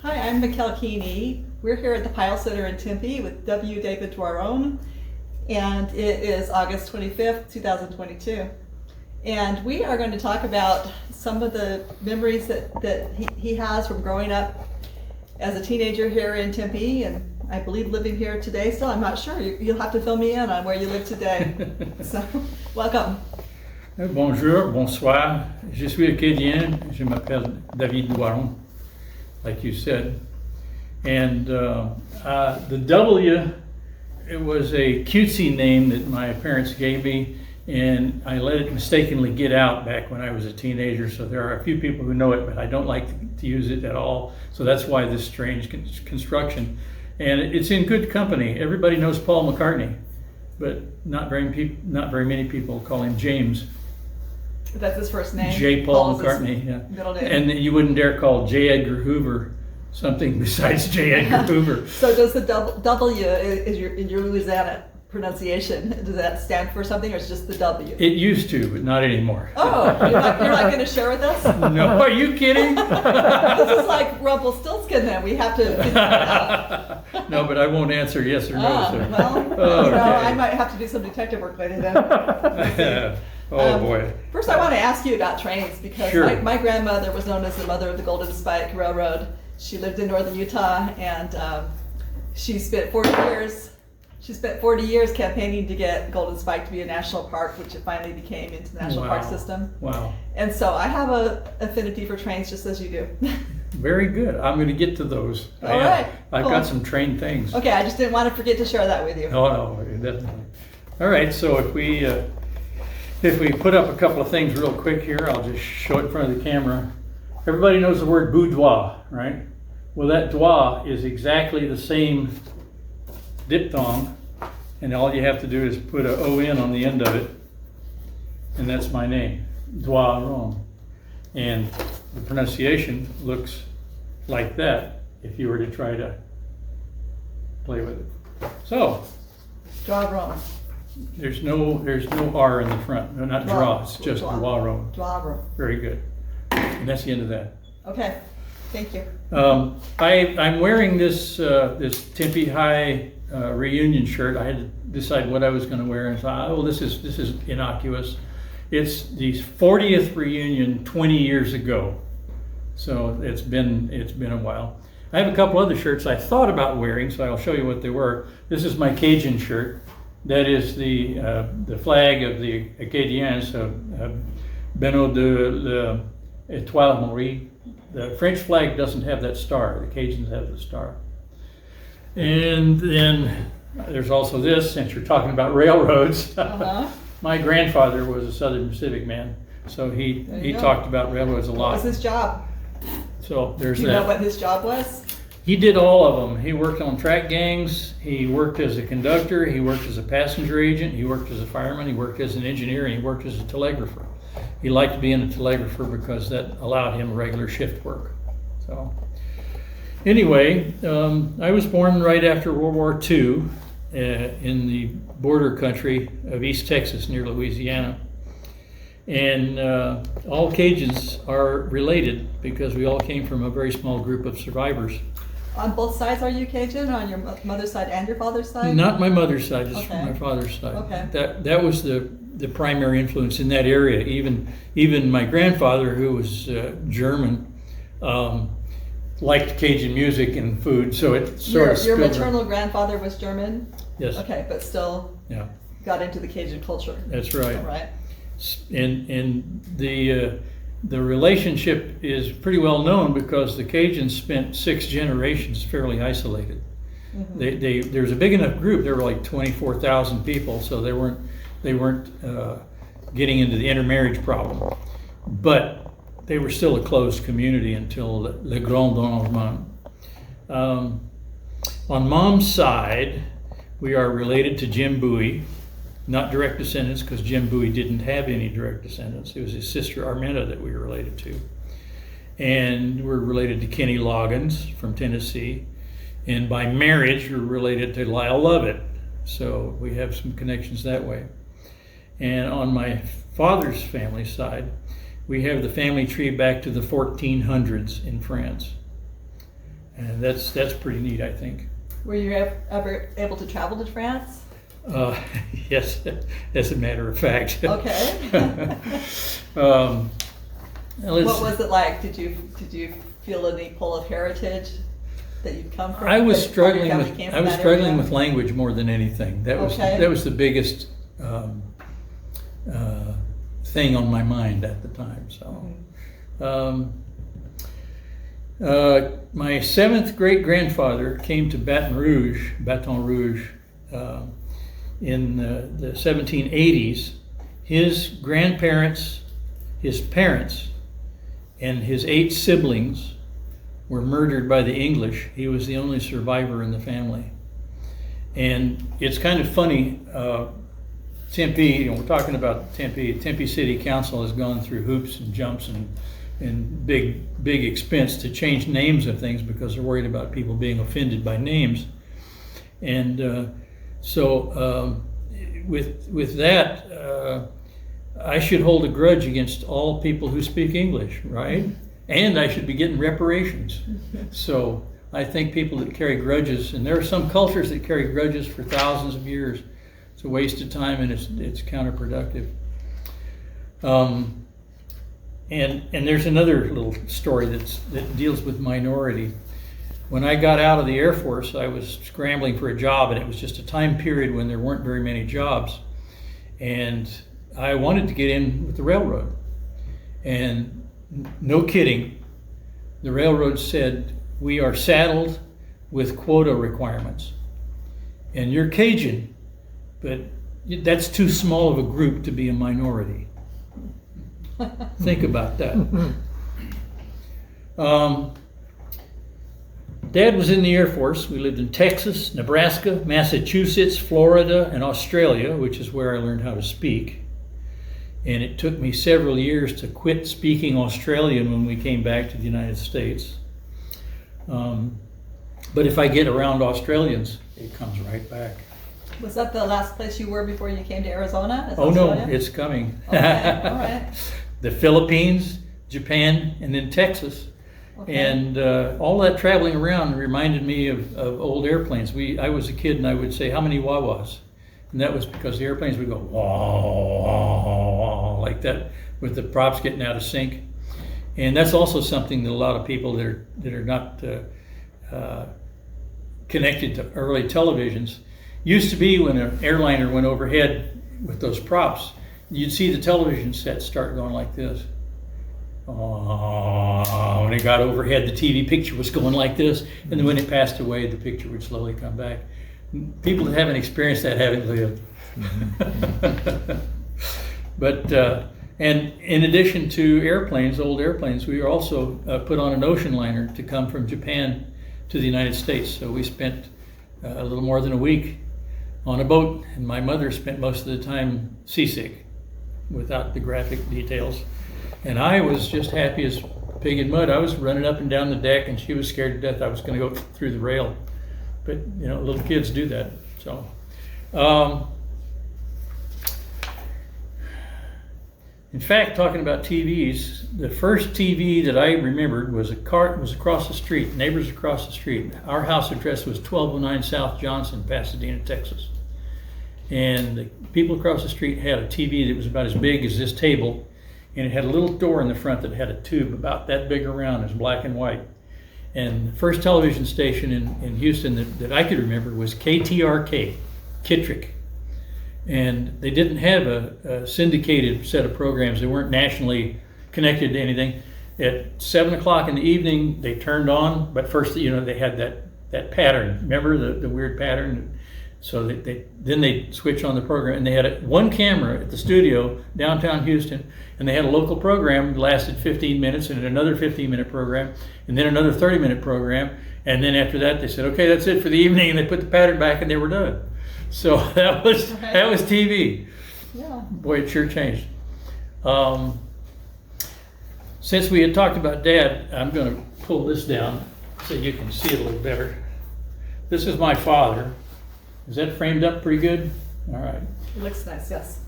Hi, I'm Mckell Keeney. We're here at the Pyle Center in Tempe with W. David Doiron, and it is August 25th, 2022. And we are going to talk about some of the memories that he has from growing up as a teenager here in Tempe, and I believe living here today still. I'm not sure. You'll have to fill me in on where you live today. So, welcome. Bonjour, bonsoir. Je suis Acadien. Je m'appelle David Doiron, like you said. And the W, it was a cutesy name that my parents gave me, and I let it mistakenly get out back when I was a teenager. So there are a few people who know it, but I don't like to use it at all. So that's why this strange construction. And it's in good company. Everybody knows Paul McCartney, but not very many people call him James. That's his first name? J. Paul McCartney, yeah. Middle name. And you wouldn't dare call J. Edgar Hoover something besides J. Edgar Hoover. So does the W in your Louisiana pronunciation, does that stand for something, or it's just the W? It used to, but not anymore. Oh, you're not going to share with us? No, are you kidding? This is like Rumpelstiltskin then. We have to figure that out. No, but I won't answer yes or no. So. Well, okay. I might have to do some detective work later then. Oh boy. First I want to ask you about trains, because sure. my grandmother was known as the mother of the Golden Spike Railroad. She lived in northern Utah, and she spent 40 years campaigning to get Golden Spike to be a national park, which it finally became into the national park system. Wow. And so I have a affinity for trains, just as you do. Very good. I'm going to get to those. All right. I've got some train things. Okay, I just didn't want to forget to share that with you. No, definitely. All right, so if we put up a couple of things real quick here, I'll just show it in front of the camera. Everybody knows the word boudoir, right? Well, that doigt is exactly the same diphthong, and all you have to do is put an O-N on the end of it, and that's my name, Doiron. And the pronunciation looks like that if you were to try to play with it. So, Doiron. There's no R in the front. No, not draw. It's just Doiron. Doiron. Very good. And that's the end of that. Okay. Thank you. I'm wearing this Tempe High reunion shirt. I had to decide what I was going to wear, and thought, oh, this is innocuous. It's the 40th reunion 20 years ago, so it's been a while. I have a couple other shirts I thought about wearing, so I'll show you what they were. This is my Cajun shirt. That is the flag of the Acadiens, Benoît de l'Étoile Marie. The French flag doesn't have that star. The Cajuns have the star. And then there's also this, since you're talking about railroads. My grandfather was a Southern Pacific man, so he talked about railroads a lot. What was his job? So there's that. Do you know what his job was? He did all of them. He worked on track gangs, he worked as a conductor, he worked as a passenger agent, he worked as a fireman, he worked as an engineer, and he worked as a telegrapher. He liked being a telegrapher because that allowed him regular shift work. So anyway, I was born right after World War II in the border country of East Texas near Louisiana. And all Cajuns are related because we all came from a very small group of survivors. On both sides are you Cajun, on your mother's side and your father's side? Not my mother's side, just from my father's side. Okay. That was the primary influence in that area. Even my grandfather, who was German, liked Cajun music and food, so it sort of Your maternal grandfather was German? Yes. Okay, but still got into the Cajun culture. That's right. All right. And the relationship is pretty well known because the Cajuns spent 6 generations fairly isolated. Mm-hmm. There was a big enough group. There were like 24,000 people, so they weren't getting into the intermarriage problem. But they were still a closed community until Le Grand Dérangement. On Mom's side, we are related to Jim Bowie. Not direct descendants, because Jim Bowie didn't have any direct descendants. It was his sister Arminta that we were related to. And we're related to Kenny Loggins from Tennessee. And by marriage, we're related to Lyle Lovett. So we have some connections that way. And on my father's family side, we have the family tree back to the 1400s in France. And that's pretty neat, I think. Were you ever able to travel to France? Yes, as a matter of fact. Okay. What was it like? Did you feel any pull of heritage that you'd come from? I was struggling with language more than anything. That was the biggest thing on my mind at the time. So, my seventh great grandfather came to Baton Rouge, in the 1780s. His grandparents, his parents, and his 8 siblings were murdered by the English. He was the only survivor in the family. And it's kind of funny, Tempe, we're talking about Tempe City Council has gone through hoops and jumps and big expense to change names of things because they're worried about people being offended by names. And so with that, I should hold a grudge against all people who speak English, right? And I should be getting reparations. So I think people that carry grudges, and there are some cultures that carry grudges for thousands of years. It's a waste of time and it's counterproductive. And there's another little story that deals with minority. When I got out of the Air Force, I was scrambling for a job, and it was just a time period when there weren't very many jobs. And I wanted to get in with the railroad. And no kidding, the railroad said, "We are saddled with quota requirements. And you're Cajun, but that's too small of a group to be a minority." Think about that. Dad was in the Air Force. We lived in Texas, Nebraska, Massachusetts, Florida, and Australia, which is where I learned how to speak. And it took me several years to quit speaking Australian when we came back to the United States. But if I get around Australians, it comes right back. Was that the last place you were before you came to Arizona? Oh no, it's coming. Okay, all right. The Philippines, Japan, and then Texas. Okay. And all that traveling around reminded me of old airplanes. I was a kid and I would say, "How many wah-wahs?" And that was because the airplanes would go wah, wah, wah, like that, with the props getting out of sync. And that's also something that a lot of people that are not connected to early televisions used to be. When an airliner went overhead with those props, you'd see the television set start going like this. When it got overhead, the TV picture was going like this, and then when it passed away, the picture would slowly come back. People that haven't experienced that haven't lived. But and in addition to airplanes, old airplanes, we were also put on an ocean liner to come from Japan to the United States. So we spent a little more than a week on a boat, and my mother spent most of the time seasick, without the graphic details. And I was just happy as pig in mud. I was running up and down the deck, and she was scared to death I was going to go through the rail. But little kids do that. So, in fact, talking about TVs, the first TV that I remembered was across the street, neighbors across the street. Our house address was 1209 South Johnson, Pasadena, Texas. And the people across the street had a TV that was about as big as this table, and it had a little door in the front that had a tube about that big around. It was black and white. And the first television station in Houston that I could remember was KTRK, Kittrick. And they didn't have a syndicated set of programs. They weren't nationally connected to anything. At 7 o'clock in the evening, they turned on, but first, they had that pattern. Remember the weird pattern? So then they'd switch on the program, and they had one camera at the studio downtown Houston, and they had a local program that lasted 15 minutes, and another 15-minute program, and then another 30-minute program, and then after that they said, "Okay, that's it for the evening," and they put the pattern back, and they were done. So that was TV. Yeah. Boy, it sure changed. Since we had talked about Dad, I'm going to pull this down so you can see it a little better. This is my father. Is that framed up pretty good? All right. It looks nice, yes.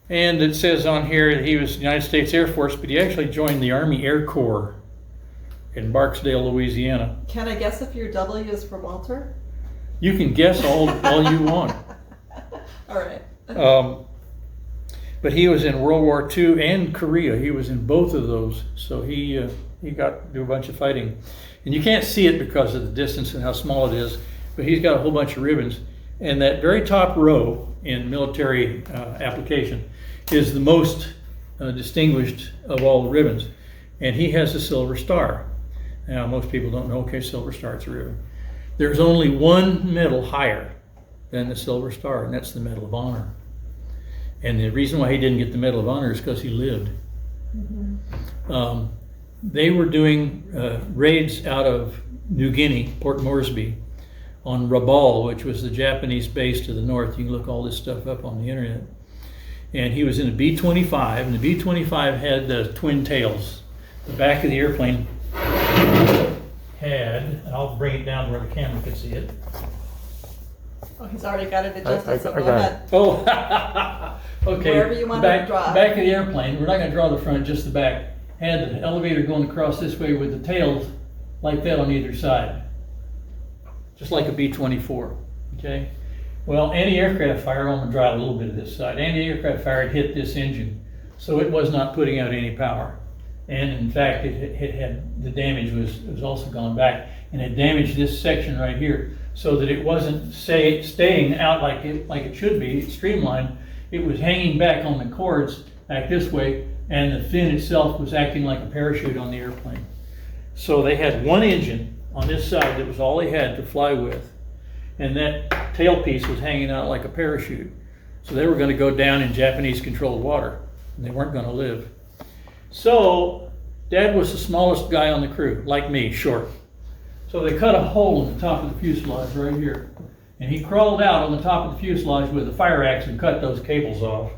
And it says on here that he was United States Air Force, but he actually joined the Army Air Corps in Barksdale, Louisiana. Can I guess if your W is for Walter? You can guess all you want. All right. But he was in World War II and Korea. He was in both of those, so he got to do a bunch of fighting. And you can't see it because of the distance and how small it is, but he's got a whole bunch of ribbons. And that very top row in military application is the most distinguished of all the ribbons. And he has a Silver Star. Now, most people don't know, okay, Silver Star, it's a ribbon. There's only one medal higher than the Silver Star, and that's the Medal of Honor. And the reason why he didn't get the Medal of Honor is because he lived. Mm-hmm. They were doing raids out of New Guinea, Port Moresby, on Rabaul, which was the Japanese base to the north. You can look all this stuff up on the internet. And he was in a B-25, and the B-25 had the twin tails. The back of the airplane had, and I'll bring it down where the camera can see it. Oh, he's already got it adjusted, so I go got ahead. Oh, okay. Wherever you want to draw. Back of the airplane, we're not going to draw the front, just the back. Had the elevator going across this way with the tails like that on either side. Just like a B-24, okay? Well, anti-aircraft fire, I'm going to draw a little bit of this side. Anti-aircraft fire had hit this engine, so it was not putting out any power. And in fact, it had, the damage was also gone back, and it damaged this section right here, so that it wasn't staying out like it should be, streamlined. It was hanging back on the cords back this way, and the fin itself was acting like a parachute on the airplane. So they had one engine on this side that was all they had to fly with, and that tailpiece was hanging out like a parachute. So they were going to go down in Japanese controlled water, and they weren't going to live. So Dad was the smallest guy on the crew, like me, short. So they cut a hole in the top of the fuselage right here. And he crawled out on the top of the fuselage with a fire axe and cut those cables off.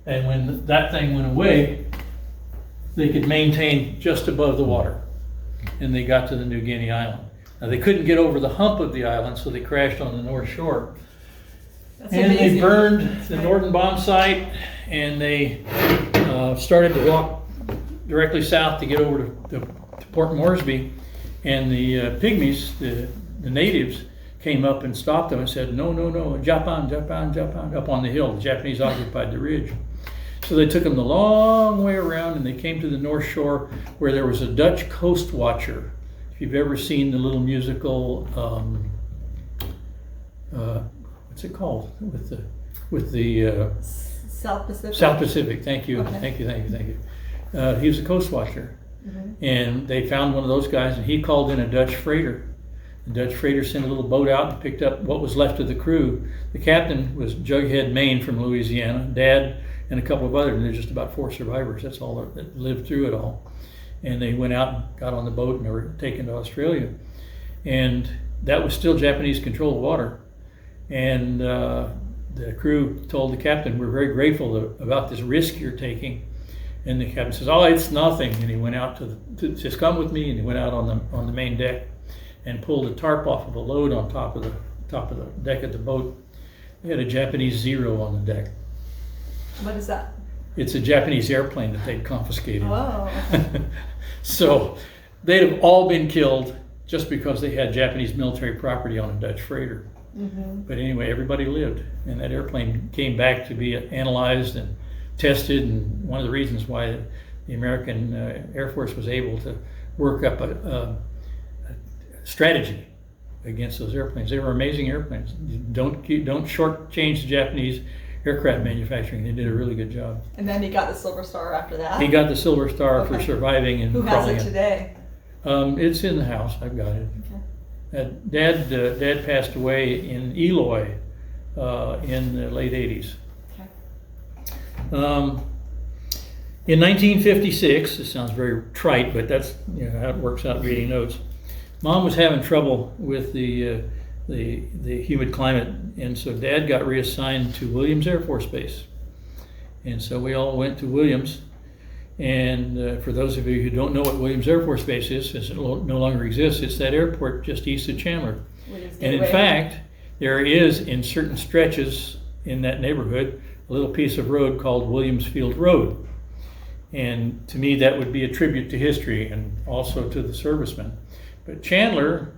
And when that thing went away, they could maintain just above the water. And they got to the New Guinea island. Now they couldn't get over the hump of the island, so they crashed on the north shore. That's and amazing. They burned the Norden bomb site, and they started to walk directly south to get over to Port Moresby. And the pygmies, the natives, came up and stopped them and said, no, no, no, Japan, Japan, Japan, up on the hill. The Japanese occupied the ridge. So they took them the long way around, and they came to the north shore where there was a Dutch coast watcher. If you've ever seen the little musical, what's it called? With the South Pacific. South Pacific, thank you, Okay. thank you. He was a coast watcher. Mm-hmm. And they found one of those guys, and he called in a Dutch freighter. The Dutch freighter sent a little boat out and picked up what was left of the crew. The captain was Jughead Maine from Louisiana, Dad, and a couple of others, and there's just about 4 survivors. That's all that lived through it all. And they went out and got on the boat, and they were taken to Australia. And that was still Japanese controlled water. And the crew told the captain, we're very grateful about this risk you're taking. And the captain says, oh, it's nothing. And he went out to just come with me, and he went out on the main deck and pulled a tarp off of a load on top of the deck of the boat. They had a Japanese Zero on the deck. What is that? It's a Japanese airplane that they'd confiscated. Oh. So they'd have all been killed just because they had Japanese military property on a Dutch freighter. Mm-hmm. But anyway, everybody lived, and that airplane came back to be analyzed and tested, and one of the reasons why the American Air Force was able to work up a strategy against those airplanes. They were amazing airplanes. Don't shortchange the Japanese aircraft manufacturing. They did a really good job. And then he got the Silver Star after that. He got the Silver Star for surviving and Who has crawling it today? It's in the house. I've got it. Okay. Dad passed away in Eloy in the late 80s. In 1956, this sounds very trite, but that's how it works out reading notes. Mom was having trouble with the humid climate, and so Dad got reassigned to Williams Air Force Base. And so we all went to Williams. And for those of you who don't know what Williams Air Force Base is, since it no longer exists, it's that airport just east of Chandler. And in fact, there is in certain stretches in that neighborhood a little piece of road called Williams Field Road. And to me, that would be a tribute to history and also to the servicemen. But Chandler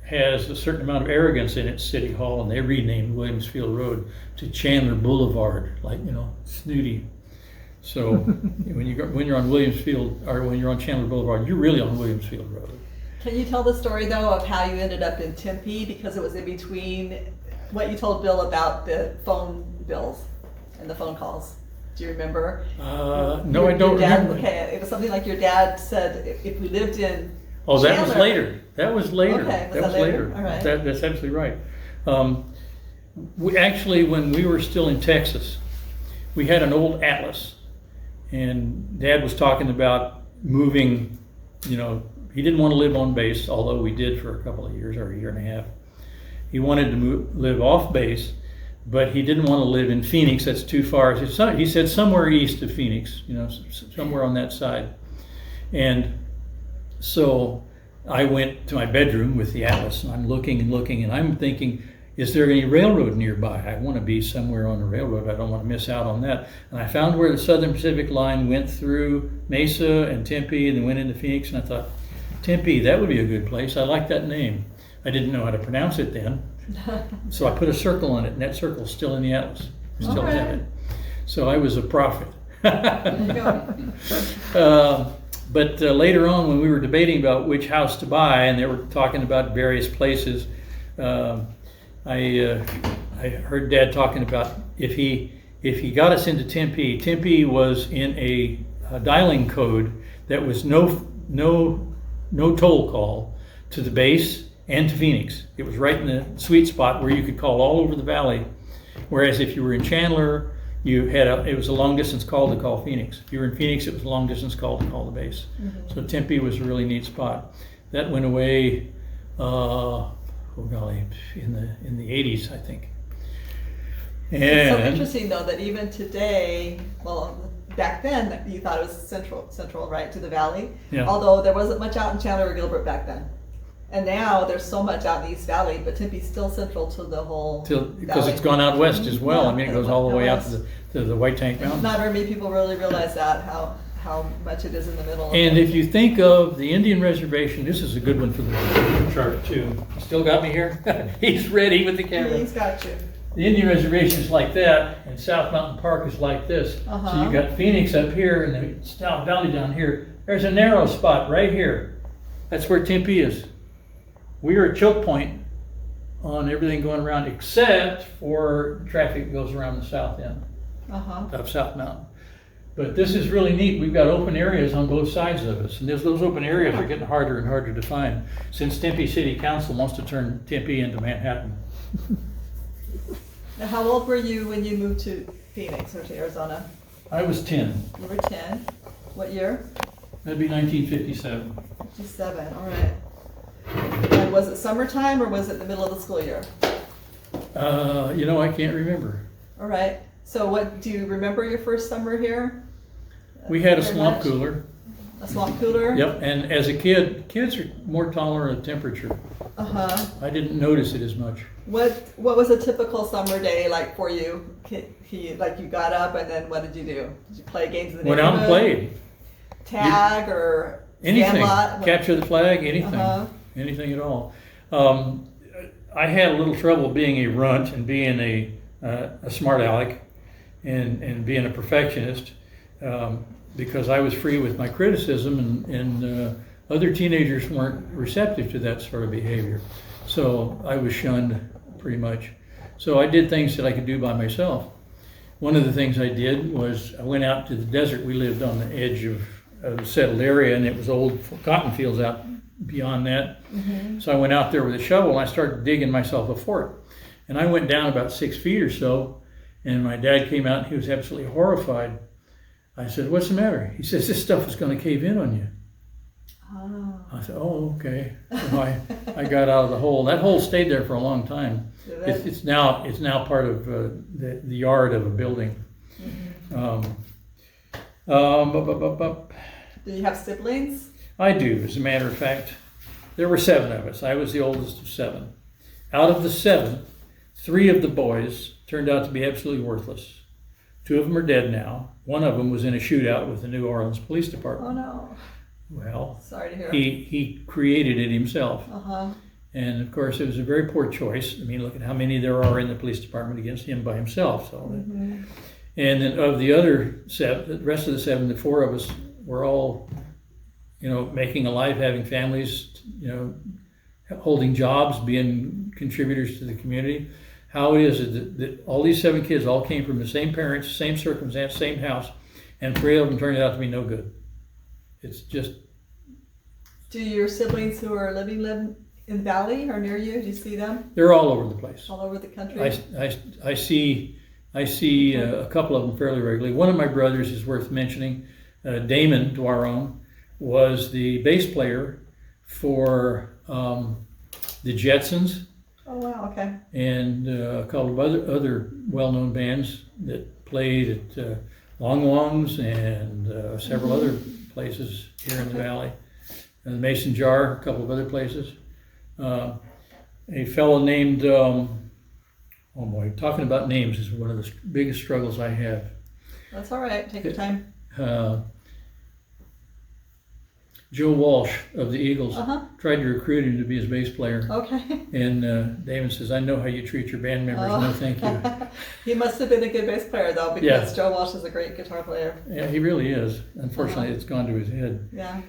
has a certain amount of arrogance in its city hall, and they renamed Williams Field Road to Chandler Boulevard, like, snooty. So when you're on Williams Field, or when you're on Chandler Boulevard, you're really on Williams Field Road. Can you tell the story though of how you ended up in Tempe, because it was in between what you told Bill about the phone bills and the phone calls? Do you remember? No, I don't remember. Okay, it was something like your dad said if we lived in Oh, that Chandler. was later. That was later. Okay, that was later. All right. That's absolutely right. We actually, when we were still in Texas, we had an old Atlas, and Dad was talking about moving. He didn't want to live on base, although we did for a couple of years or a year and a half. He wanted to live off base, but he didn't want to live in Phoenix. That's too far. He said somewhere east of Phoenix, somewhere on that side. And so I went to my bedroom with the Atlas, and I'm looking and looking, and I'm thinking, is there any railroad nearby? I want to be somewhere on the railroad. I don't want to miss out on that. And I found where the Southern Pacific Line went through Mesa and Tempe and then went into Phoenix, and I thought, Tempe, that would be a good place. I like that name. I didn't know how to pronounce it then. So I put a circle on it, and that circle's still in the Atlas. I still have it. So I was a prophet. There you go. But later on, when we were debating about which house to buy, and they were talking about various places, I heard Dad talking about if he got us into Tempe. Tempe was in a dialing code that was no toll call to the base and to Phoenix. It was right in the sweet spot where you could call all over the valley. Whereas if you were in Chandler, it was a long distance call to call Phoenix. If you were in Phoenix, it was a long distance call to call the base. Mm-hmm. So Tempe was a really neat spot. That went away, in the 80s, I think. And it's so interesting though that even today, well, back then you thought it was central, right, to the valley. Yeah. Although there wasn't much out in Chandler or Gilbert back then. And now there's so much out in the East Valley, but Tempe's still central to the whole because it's gone out west as well. Yeah, I mean, it goes all the way out to the White Tank Mountains. Not very many people really realize that, how much it is in the middle. And if you think of the Indian Reservation, this is a good one for the chart too. Still got me here? He's ready with the camera. He's got you. The Indian Reservation is like that, and South Mountain Park is like this. So you've got Phoenix up here and the South Valley down here. There's a narrow spot right here. That's where Tempe is. We are a choke point on everything going around except for traffic that goes around the south end of South Mountain. But this is really neat. We've got open areas on both sides of us, and those open areas are getting harder and harder to find since Tempe City Council wants to turn Tempe into Manhattan. Now, how old were you when you moved to Phoenix or to Arizona? I was 10. You were 10. What year? That'd be 1957. 57, all right. And was it summertime or was it the middle of the school year? I can't remember. All right. So do you remember your first summer here? We had a swamp cooler. A swamp cooler? Yep, and as a kid, kids are more tolerant of temperature. I didn't notice it as much. What was a typical summer day like for you? Like you got up and then what did you do? Did you play games in the neighborhood? Went out and played. Tag or anything. Sandlot? Capture the flag, anything. Anything at all. I had a little trouble being a runt and being a smart aleck and being a perfectionist because I was free with my criticism and other teenagers weren't receptive to that sort of behavior. So I was shunned pretty much. So I did things that I could do by myself. One of the things I did was I went out to the desert. We lived on the edge of a settled area, and it was old cotton fields out beyond that. So I went out there with a shovel and I started digging myself a fort. And I went down about 6 feet or so, and my dad came out and he was absolutely horrified. I said, "What's the matter?" He says, "This stuff is going to cave in on you." I said, "Oh, okay." So I got out of the hole. That hole stayed there for a long time. It's now part of the yard of a building. Do you have siblings? I do, as a matter of fact. There were 7 of us. I was the oldest of 7. Out of the 7, 3 of the boys turned out to be absolutely worthless. 2 of them are dead now. One of them was in a shootout with the New Orleans Police Oh Department. no. Well, Sorry to hear. he created it himself. Uh-huh. And of course, it was a very poor choice. I mean, look at how many there are in the police department against him by himself. So, Mm-hmm. and then of the other 7, the rest of the 7, the 4 of us were all, making a life, having families, holding jobs, being contributors to the community. How is it that all these 7 kids all came from the same parents, same circumstance, same house, and 3 of them turned out to be no good? It's just. Do your siblings who are living in the valley or near you? Do you see them They're all over the place. all over the country? I see a couple of them fairly regularly. One of my brothers is worth mentioning. Damon Doiron was the bass player for the Jetsons. Oh wow, okay. And a couple of other well-known bands that played at Long Long's and several other places here in the valley. And the Mason Jar, a couple of other places. A fellow named, oh boy, talking about names is one of the biggest struggles I have. That's all right. Take your time. Joe Walsh of the Eagles Uh-huh. tried to recruit him to be his bass player. Okay. And Damon says, I know how you treat your band members. No, thank you. He must have been a good bass player though, because Yeah. Joe Walsh is a great guitar player. Yeah, he really is. Unfortunately, it's gone to his head. Yeah.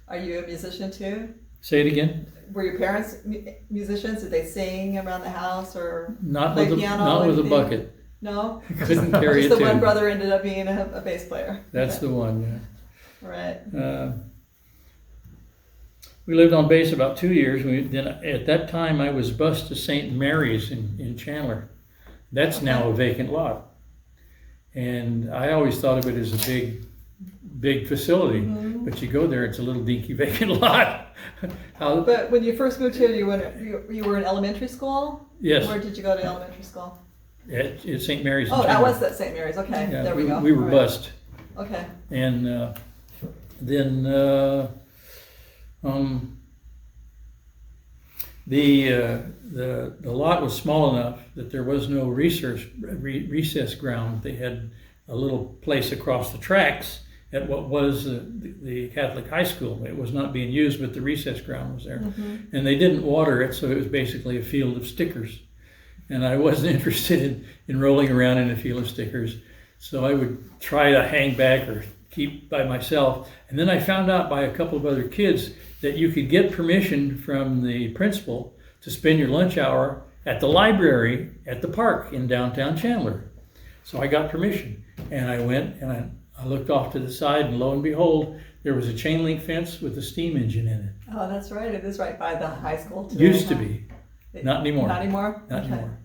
Are you a musician too? Say it again. Were your parents musicians? Did they sing around the house or Not play with a, piano? not or with a anything? bucket. No? Couldn't carry Just it the one too. brother ended up being a bass player. That's Okay. the one. Right. Yeah. We lived on base about 2 years. Then at that time, I was bused to St. Mary's in Chandler. That's now a vacant lot, and I always thought of it as a big facility. Mm-hmm. But you go there, it's a little dinky vacant lot. But when you first moved here, you were in elementary school? Yes. Where did you go to elementary school? At St. Mary's. in Oh, that Chandler. was at St. Mary's. Okay, Yeah, there we go. We were All right. bused. Okay. And then the lot was small enough that there was no recess ground. They had a little place across the tracks at what was the Catholic high school. It was not being used, but the recess ground was there. Mm-hmm. And they didn't water it, so it was basically a field of stickers. And I wasn't interested in rolling around in a field of stickers. So I would try to hang back or keep by myself. And then I found out by a couple of other kids that you could get permission from the principal to spend your lunch hour at the library at the park in downtown Chandler. So I got permission, and I went and I looked off to the side, and lo and behold, there was a chain link fence with a steam engine in it. Oh, that's right. It is right by the high school today. Used to huh? be. Not anymore. Not anymore? Not Okay. anymore.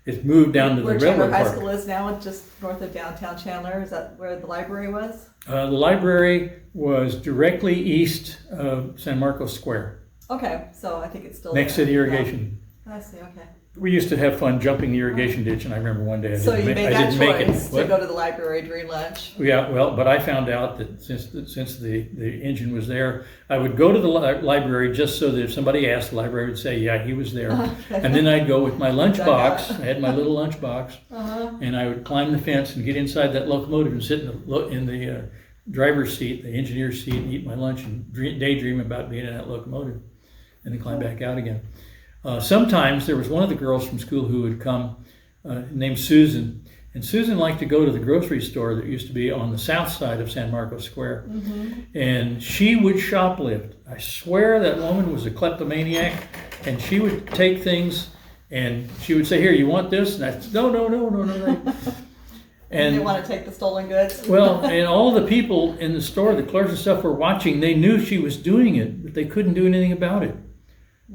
It's moved down to the Where Chandler railroad High park. School is now, it's just north of downtown Chandler. Is that where the library was? The library was directly east of San Marcos Square, Okay, so I think it's still next there. to the irrigation. Yeah. I see, okay. We used to have fun jumping the irrigation ditch, and I remember one day I So didn't you ma- made I that didn't make it. choice to What? go to the library during lunch. Yeah, well, but I found out that since the engine was there, I would go to the library just so that if somebody asked, the library would say, yeah, he was there. Okay. And then I'd go with my lunch Duck box. out. I had my little lunch box, Uh-huh. and I would climb the fence and get inside that locomotive and sit in the driver's seat, the engineer's seat, and eat my lunch and daydream about being in that locomotive, and then climb back out again. Sometimes there was one of the girls from school who would come, named Susan, and Susan liked to go to the grocery store that used to be on the south side of San Marcos Square, and she would shoplift. I swear that woman was a kleptomaniac, and she would take things, and she would say, "Here, you want this?" And I said, "No." You didn't want to take the stolen goods? Well, and all the people in the store, the clerks and stuff, were watching. They knew she was doing it, but they couldn't do anything about it.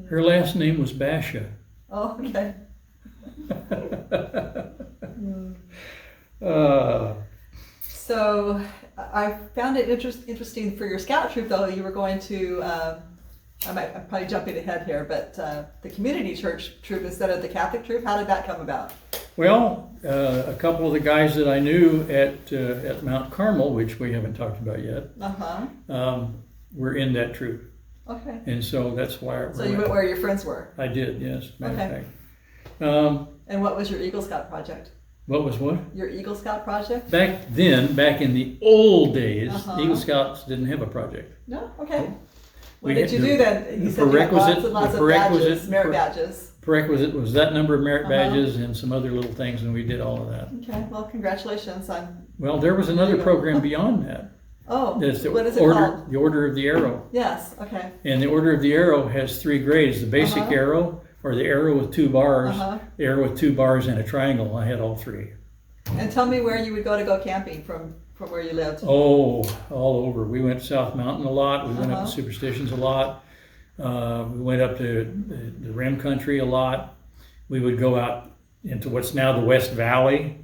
Her last name was Basha. Oh, okay. So I found it interesting for your scout troop, though. You were going to, I'm probably jumping ahead here, but the community church troop instead of the Catholic troop. How did that come about? Well, a couple of the guys that I knew at Mount Carmel, which we haven't talked about yet, were in that troop. Okay. And so that's why. So you went where your friends were? I did, yes. Matter of Okay. fact. And what was your Eagle Scout project? What was what? Your Eagle Scout project? Back then, back in the old days, Uh-huh. Eagle Scouts didn't have a project. No? Okay. We What did had you the- do then? You the said you had lots prerequisite- and lots the of badges, prerequisite- merit badges. Prerequisite was that number of merit Uh-huh. badges and some other little things, and we did all of that. Okay, well, congratulations on, Well, there was another There you go. program beyond that. oh, That's the what is it order, called? the Order of the Arrow. Yes, okay. And the Order of the Arrow has 3 grades: the basic Uh-huh. arrow, or the arrow with 2 bars, Uh-huh. the arrow with 2 bars and a triangle. I had all 3. And tell me where you would go camping from where you lived. Oh, all over. We went to South Mountain a lot. We went up Uh-huh. to Superstitions a lot. We went up to the Rim Country a lot. We would go out into what's now the West Valley,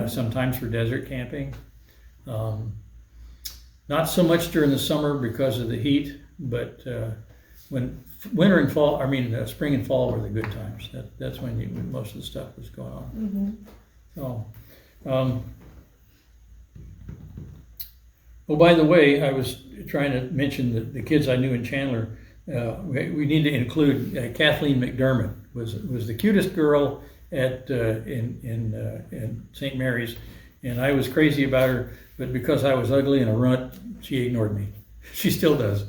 sometimes for desert camping. Not so much during the summer because of the heat, but when winter and fall, spring and fall were the good times. That's when most of the stuff was going on. So, oh, by the way, I was trying to mention the kids I knew in Chandler. We need to include Kathleen McDermott was the cutest girl at in St. Mary's, and I was crazy about her, but because I was ugly and a runt, she ignored me. She still does.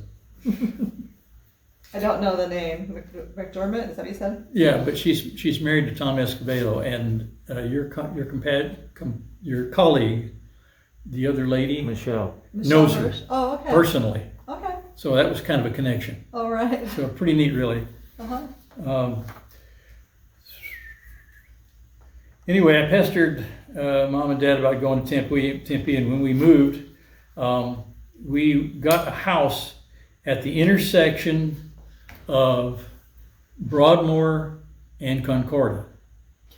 I don't know the name. McDermott, is that what you said? Yeah, but she's married to Tom Escobedo, and your colleague, the other lady, Michelle. knows her Oh, okay. personally. Okay. So that was kind of a connection. All right. So pretty neat, really. Uh-huh. Anyway, I pestered Mom and Dad about going to Tempe, and when we moved, we got a house at the intersection of Broadmoor and Concordia.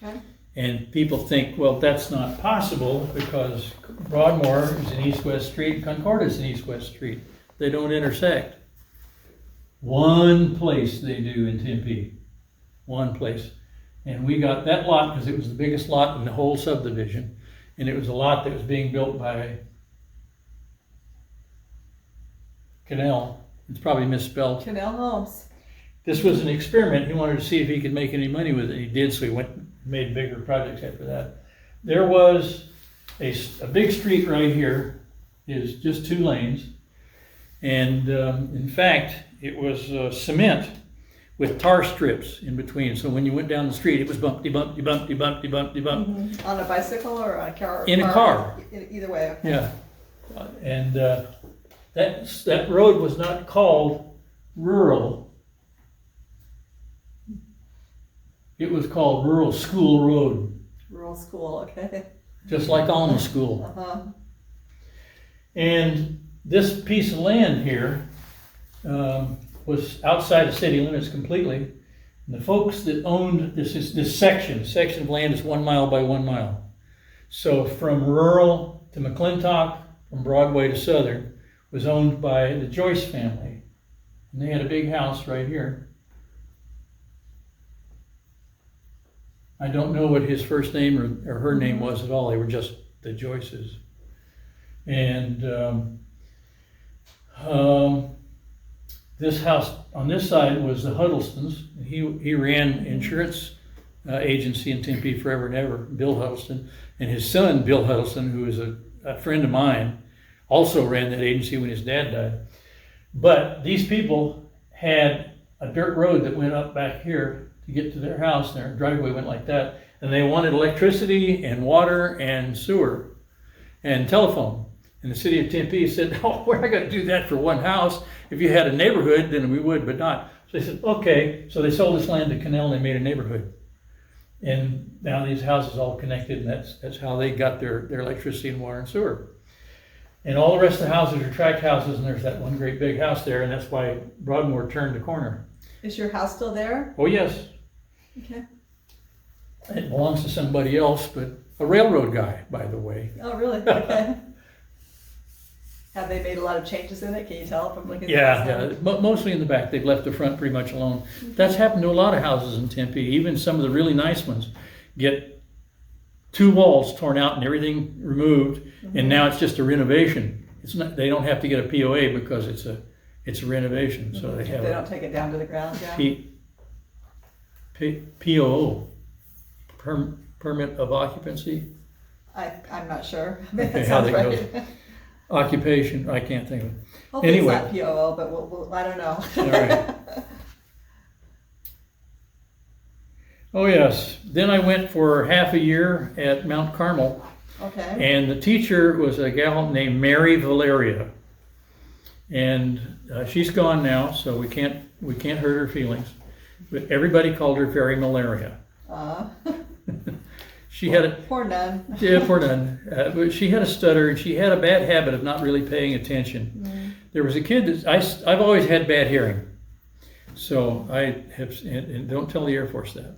Okay. And people think, well, that's not possible because Broadmoor is an east-west street, Concordia is an east-west street. They don't intersect. One place they do in Tempe. One place. And we got that lot because it was the biggest lot in the whole subdivision. And it was a lot that was being built by Canal. It's probably misspelled. Canal Homes. This was an experiment. He wanted to see if he could make any money with it. He did, so he went and made bigger projects after that. There was a big street right here, is just 2 lanes. And in fact, it was cement with tar strips in between. So when you went down the street, it was bumpty, bumpty, bumpty, bumpty, bumpty, bump. On a bicycle or on a car? In a car. Either way. Okay. Yeah. And that road was not called rural. It was called Rural School Road, Rural school, okay. just like Alma School. Uh-huh. And this piece of land here was outside the city limits completely. And the folks that owned this section of land is 1 mile by 1 mile. So from rural to McClintock, from Broadway to Southern, was owned by the Joyce family. And they had a big house right here. I don't know what his first name or her name was at all. They were just the Joyces. And this house on this side was the Huddlestons. He ran insurance agency in Tempe forever and ever, Bill Huddleston. And his son, Bill Huddleston, who is a friend of mine, also ran that agency when his dad died. But these people had a dirt road that went up back here to get to their house. Their driveway went like that. And they wanted electricity and water and sewer and telephone. And the city of Tempe said, oh, we're not going to do that for one house. If you had a neighborhood, then we would, but not. So they said, okay. So they sold this land to Canal and they made a neighborhood. And now these houses all connected, and that's how they got their electricity and water and sewer. And all the rest of the houses are tract houses, and there's that one great big house there, and that's why Broadmoor turned the corner. Is your house still there? Oh, yes. Okay. It belongs to somebody else, but a railroad guy, by the way. Oh, really? Okay. Have they made a lot of changes in it? Can you tell from looking at Yeah. Mostly in the back. They've left the front pretty much alone. That's happened to a lot of houses in Tempe. Even some of the really nice ones get 2 walls torn out and everything removed, and now it's just a renovation. It's not. They don't have to get a POA because it's a renovation. So they have. They don't take it down to the ground. Yeah. POO, permit of occupancy. I'm not sure. Okay, That how sounds that right. goes. Occupation, I can't think of it. Hopefully Anyway. it's not POO, but I don't know. All right. Oh, yes. Then I went for half a year at Mount Carmel, Okay. and the teacher was a gal named Mary Valeria. And she's gone now, so we can't hurt her feelings. But everybody called her Fairy Malaria. She had a Poor nun. yeah, poor nun. But she had a stutter, and she had a bad habit of not really paying attention. There was a kid that I've always had bad hearing, so I have, and don't tell the Air Force that.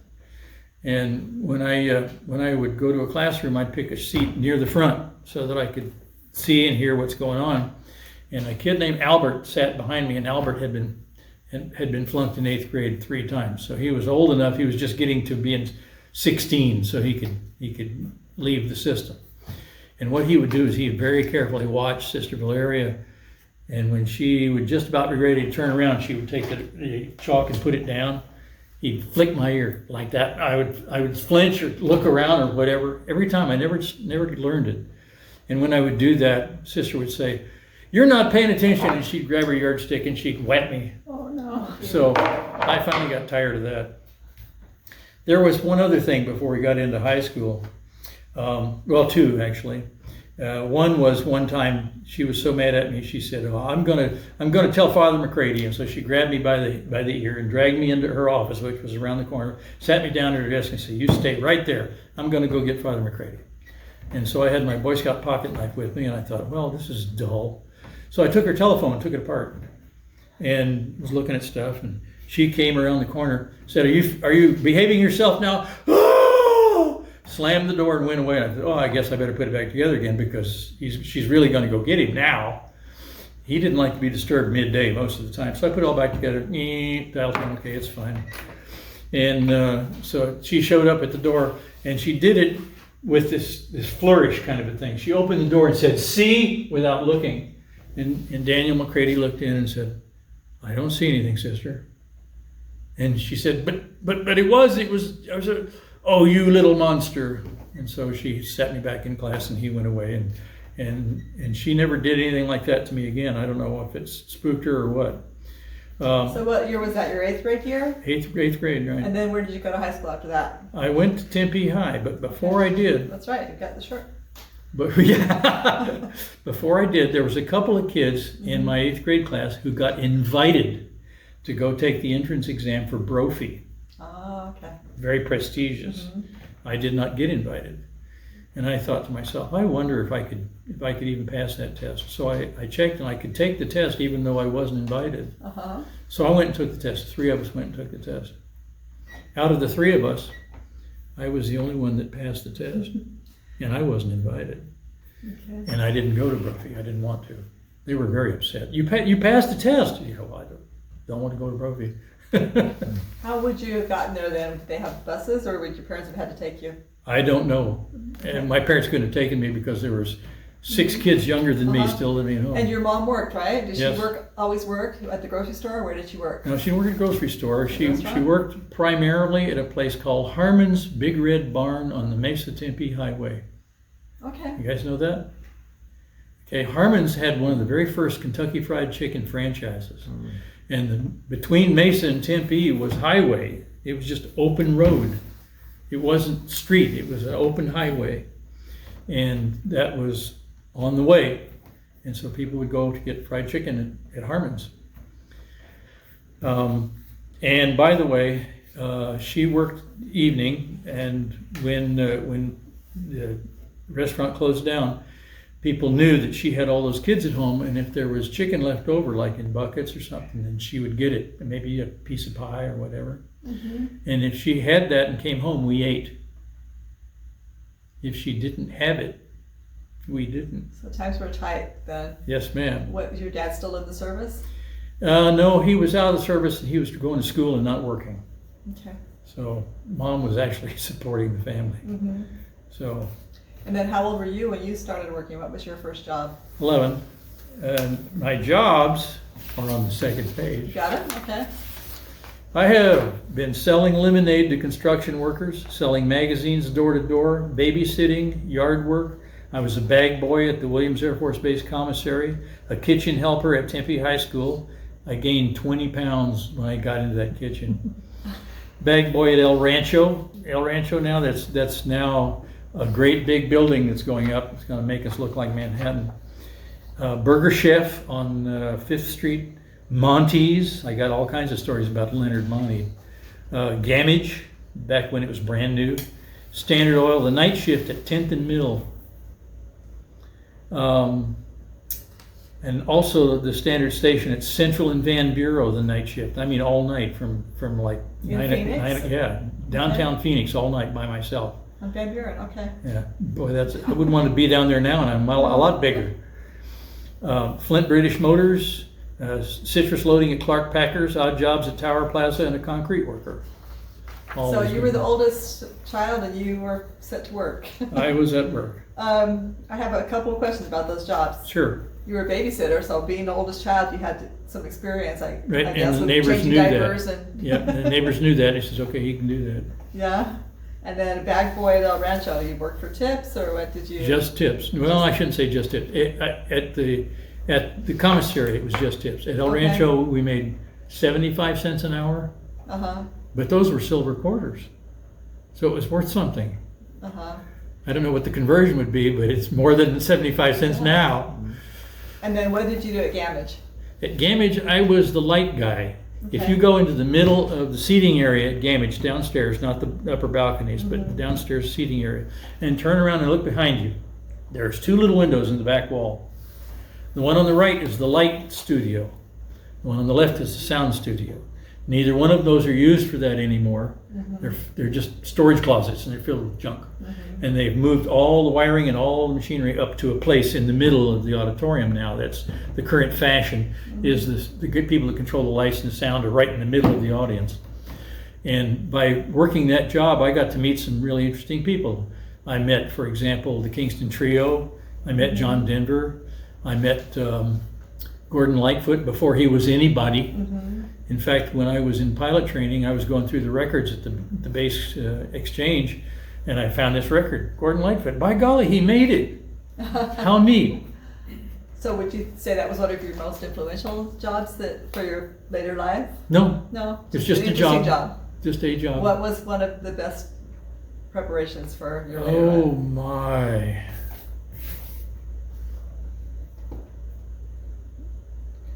And when I would go to a classroom, I'd pick a seat near the front so that I could see and hear what's going on. And a kid named Albert sat behind me, and Albert had been flunked in 8th grade 3 times. So he was old enough; he was just getting to being 16, so he could leave the system. And what he would do is he'd very carefully watch Sister Valeria, and when she would just about be ready to turn around, she would take the chalk and put it down. He'd flick my ear like that. I would flinch or look around or whatever. Every time, I never learned it. And when I would do that, Sister would say, "You're not paying attention," and she'd grab her yardstick and she'd whack me. Oh no. So I finally got tired of that. There was one other thing before we got into high school. Well, 2 actually. One was one time she was so mad at me, she said, "Oh, I'm gonna tell Father McCready." And so she grabbed me by the ear and dragged me into her office, which was around the corner, sat me down at her desk and said, "You stay right there. I'm gonna go get Father McCready." And so I had my Boy Scout pocket knife with me, and I thought, well, this is dull. So I took her telephone and took it apart and was looking at stuff, and she came around the corner, said, Are you behaving yourself now?" Oh! Slammed the door and went away. And I thought, oh, I guess I better put it back together again, because she's really going to go get him now. He didn't like to be disturbed midday most of the time. So I put it all back together, dialed in, okay, it's fine. And so she showed up at the door, and she did it with this flourish kind of a thing. She opened the door and said, "See," without looking. And Daniel McCready looked in and said, "I don't see anything, Sister." And she said, but it was, I was "Oh, you little monster." And so she sat me back in class, and he went away, and she never did anything like that to me again. I don't know if it's spooked her or what. So what year was that? Your 8th grade year? Eighth grade, right? And then where did you go to high school after that? I went to Tempe High, but before I did, That's right, you got the shirt. but yeah, before I did, there was a couple of kids in my 8th grade class who got invited to go take the entrance exam for Brophy. Oh, okay. Very prestigious. I did not get invited, and I thought to myself, I wonder if I could even pass that test. So I checked, and I could take the test even though I wasn't invited. So I went and took the test. 3 of us went and took the test. Out of the 3 of us, I was the only one that passed the test, and I wasn't invited. Okay. And I didn't go to Brophy. I didn't want to. They were very upset. You passed the test. You know, I don't want to go to Brophy. How would you have gotten there then? Did they have buses, or would your parents have had to take you? I don't know. And my parents couldn't have taken me because there was 6 kids younger than me still living at home. And your mom worked, right? Did Yes. she always work at the grocery store, or where did she work? No, she worked at a grocery store. She Restaurant? worked primarily at a place called Harmon's Big Red Barn on the Mesa Tempe Highway. Okay. You guys know that? Okay, Harmon's had one of the very first Kentucky Fried Chicken franchises. And between Mesa and Tempe was highway. It was just open road. It wasn't street, it was an open highway. And that was on the way. And so people would go to get fried chicken at Harmon's. And by the way, she worked evening, and when the restaurant closed down, people knew that she had all those kids at home, and if there was chicken left over, like in buckets or something, then she would get it, and maybe a piece of pie or whatever. And if she had that and came home, we ate. If she didn't have it, we didn't. So times were tight then. Yes, ma'am. What, was your dad still in the service? No, he was out of the service, and he was going to school and not working. Okay. So Mom was actually supporting the family. So And then how old were you when you started working? What was your first job? 11. And my jobs are on the second You page. got it? Okay. I have been selling lemonade to construction workers, selling magazines door to door, babysitting, yard work. I was a bag boy at the Williams Air Force Base Commissary, a kitchen helper at Tempe High School. I gained 20 pounds when I got into that kitchen. Bag boy at El Rancho. El Rancho now, that's now a great big building that's going up. It's going to make us look like Manhattan. Burger Chef on 5th Street. Monty's, I got all kinds of stories about Leonard Monty. Gamage, back when it was brand new. Standard Oil, the night shift at 10th and Mill. And also the Standard Station at Central and Van Bureau, the night shift. I mean all night from like downtown Phoenix all night by myself. On Van Buren, okay. Yeah, boy, I wouldn't want to be down there now, and I'm a lot bigger. Flint British Motors, citrus loading at Clark Packers, odd jobs at Tower Plaza, and a concrete worker. So you were the oldest child and you were set to work. I was at work. I have a couple of questions about those jobs. Sure. You were a babysitter, so being the oldest child, you had some experience, I Right, guess, and the with neighbors changing knew diapers that. and Yeah, the neighbors knew that. He says, okay, he can do that. yeah. And then a bag boy at El Rancho, you worked for tips, or what did you? Just tips. Well, I shouldn't say just tips. At the commissary, it was just tips. At El Okay. Rancho, we made 75 cents an hour, Uh-huh, but those were silver quarters. So it was worth something. uh-huh. I don't know what the conversion would be, but it's more than 75 cents now. And then what did you do at Gamage? At Gamage, I was the light guy. If Okay. you go into the middle of the seating area at Gamage, downstairs, not the upper balconies, but the downstairs seating area, and turn around and look behind you, there's two little windows in the back wall. The one on the right is the light studio. The one on the left is the sound studio. Neither one of those are used for that anymore. They're just storage closets, and they're filled with junk. And they've moved all the wiring and all the machinery up to a place in the middle of the auditorium now. That's the current fashion, is the good people that control the lights and the sound are right in the middle of the audience. And by working that job, I got to meet some really interesting people. I met, for example, the Kingston Trio. I met John Denver. I met Gordon Lightfoot before he was anybody. In fact, when I was in pilot training, I was going through the records at the base exchange, and I found this record, Gordon Lightfoot. By golly, he made it. How neat. So would you say that was one of your most influential jobs for your later life? No, No? it's just an a interesting job. Just a job. What was one of the best preparations for your later Oh life? my.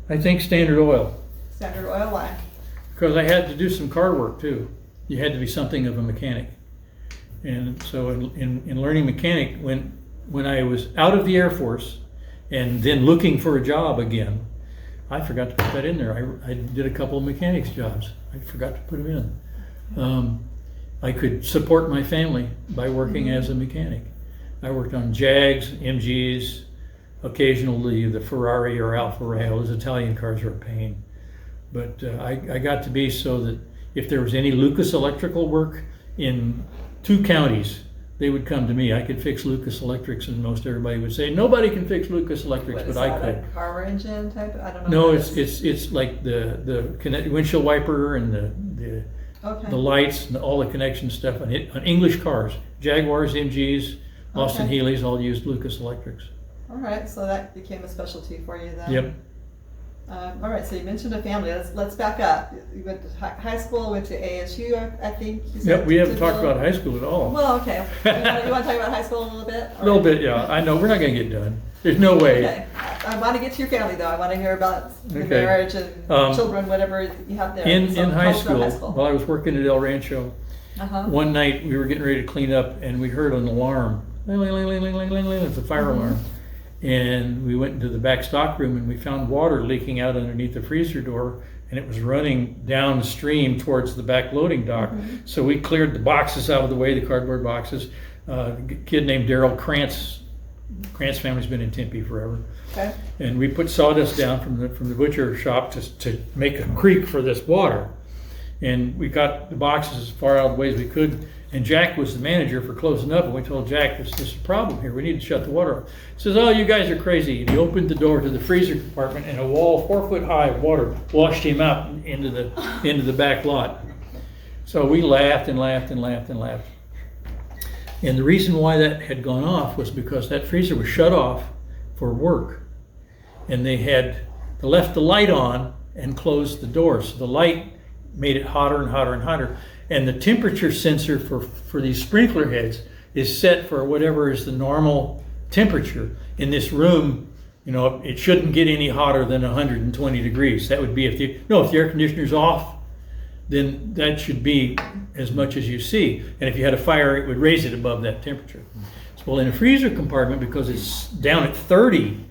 I think Standard Oil. Standard Oil, why? Because I had to do some car work too. You had to be something of a mechanic. And so in learning mechanic, when I was out of the Air Force and then looking for a job again, I forgot to put that in there. I did a couple of mechanics jobs. I forgot to put them in. I could support my family by working as a mechanic. I worked on Jags, MGs, occasionally the Ferrari or Alfa Romeo. Those Italian cars are a pain. But I got to be so that if there was any Lucas Electrical work in 2 counties, they would come to me. I could fix Lucas Electrics, and most everybody would say, nobody can fix Lucas Electrics, What, is but I that could. a car engine type? I don't know. No, what it's that is. it's like the windshield wiper and Okay. the lights and all the connection stuff on English cars. Jaguars, MGs, Austin Okay. Healey's all used Lucas Electrics. All right, so that became a specialty for you then. Yep. All right, so you mentioned a family. Let's back up. You went to high school, went to ASU, I think you said. Yep, we haven't to talked Bill? about high school at all. Well, okay. You want to talk about high school a little bit? A little bit, yeah. I know, we're not gonna get done. There's no way. Okay. I want to get to your family though. I want to hear about the Okay. marriage and children, whatever you have there. In So high tell us about school, while I was working at El Rancho, Uh-huh. one night we were getting ready to clean up and we heard an alarm. Ling, ling, ling, ling, ling, ling, ling, ling. It's a fire alarm. And we went into the back stock room and we found water leaking out underneath the freezer door, and it was running downstream towards the back loading dock. So we cleared the boxes out of the way, the cardboard boxes. A kid named Daryl Krantz. Krantz family's been in Tempe forever. Okay. And we put sawdust down from the butcher shop to make a creek for this water. And we got the boxes as far out of the way as we could. And Jack was the manager for closing up, and we told Jack, this is a problem here. We need to shut the water off. He says, oh, you guys are crazy. And he opened the door to the freezer compartment, and a wall 4 foot high of water washed him out into the back lot. So we laughed and laughed and laughed and laughed. And the reason why that had gone off was because that freezer was shut off for work. And they left the light on and closed the door. So the light made it hotter and hotter and hotter. And the temperature sensor for these sprinkler heads is set for whatever is the normal temperature. In this room, it shouldn't get any hotter than 120 degrees. That would be if the air conditioner's off, then that should be as much as you see. And if you had a fire, it would raise it above that temperature. Well, in a freezer compartment, because it's down at 30,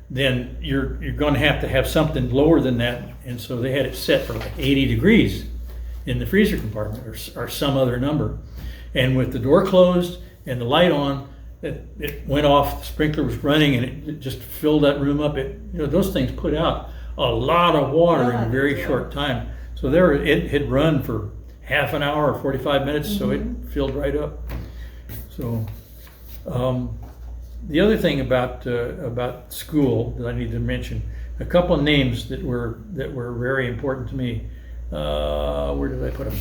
then you're going to have something lower than that. And so they had it set for like 80 degrees in the freezer compartment, or some other number. And with the door closed and the light on, it went off, the sprinkler was running, and it just filled that room up. Those things put out a lot of water in a very short time. So it had run for half an hour or 45 minutes, so it filled right up. So the other thing about school that I need to mention, a couple of names that were very important to me. Where did I put them?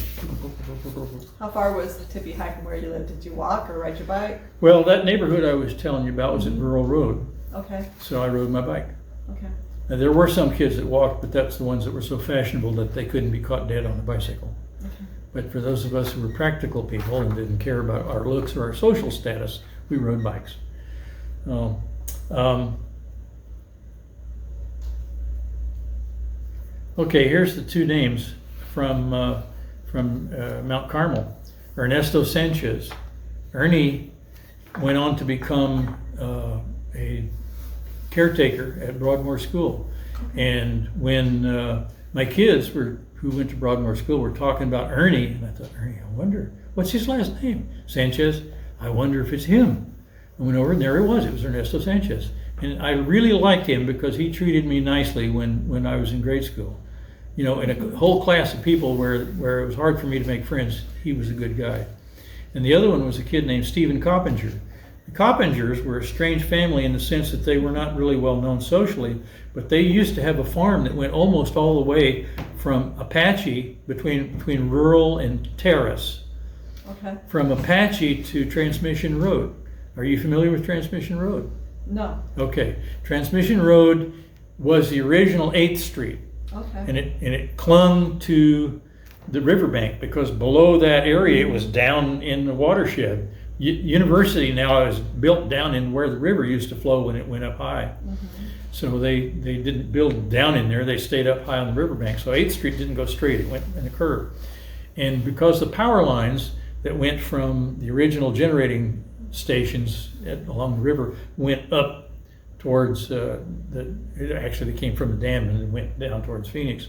How far was the Tempe High from where you lived? Did you walk or ride your bike? Well, that neighborhood I was telling you about was at Rural Road. Okay. So I rode my bike. Okay. Now, there were some kids that walked, but that's the ones that were so fashionable that they couldn't be caught dead on a bicycle. Okay. But for those of us who were practical people and didn't care about our looks or our social status, we rode bikes. Okay, here's the two names from Mount Carmel. Ernesto Sanchez. Ernie went on to become a caretaker at Broadmoor School. And when my kids who went to Broadmoor School were talking about Ernie, and I thought, Ernie, I wonder, what's his last name? Sanchez. I wonder if it's him. I went over and there it was Ernesto Sanchez. And I really liked him because he treated me nicely when I was in grade school. In a whole class of people where it was hard for me to make friends, he was a good guy. And the other one was a kid named Stephen Coppinger. The Coppingers were a strange family in the sense that they were not really well known socially, but they used to have a farm that went almost all the way from Apache, between Rural and Terrace. Okay. From Apache to Transmission Road. Are you familiar with Transmission Road? No. Okay. Transmission Road was the original 8th Street. Okay. And it clung to the riverbank because below that area it was down in the watershed. University now is built down in where the river used to flow when it went up high. So they didn't build down in there, they stayed up high on the riverbank. So 8th Street didn't go straight, it went in a curve. And because the power lines that went from the original generating stations along the river went up towards it actually came from the dam and it went down towards Phoenix,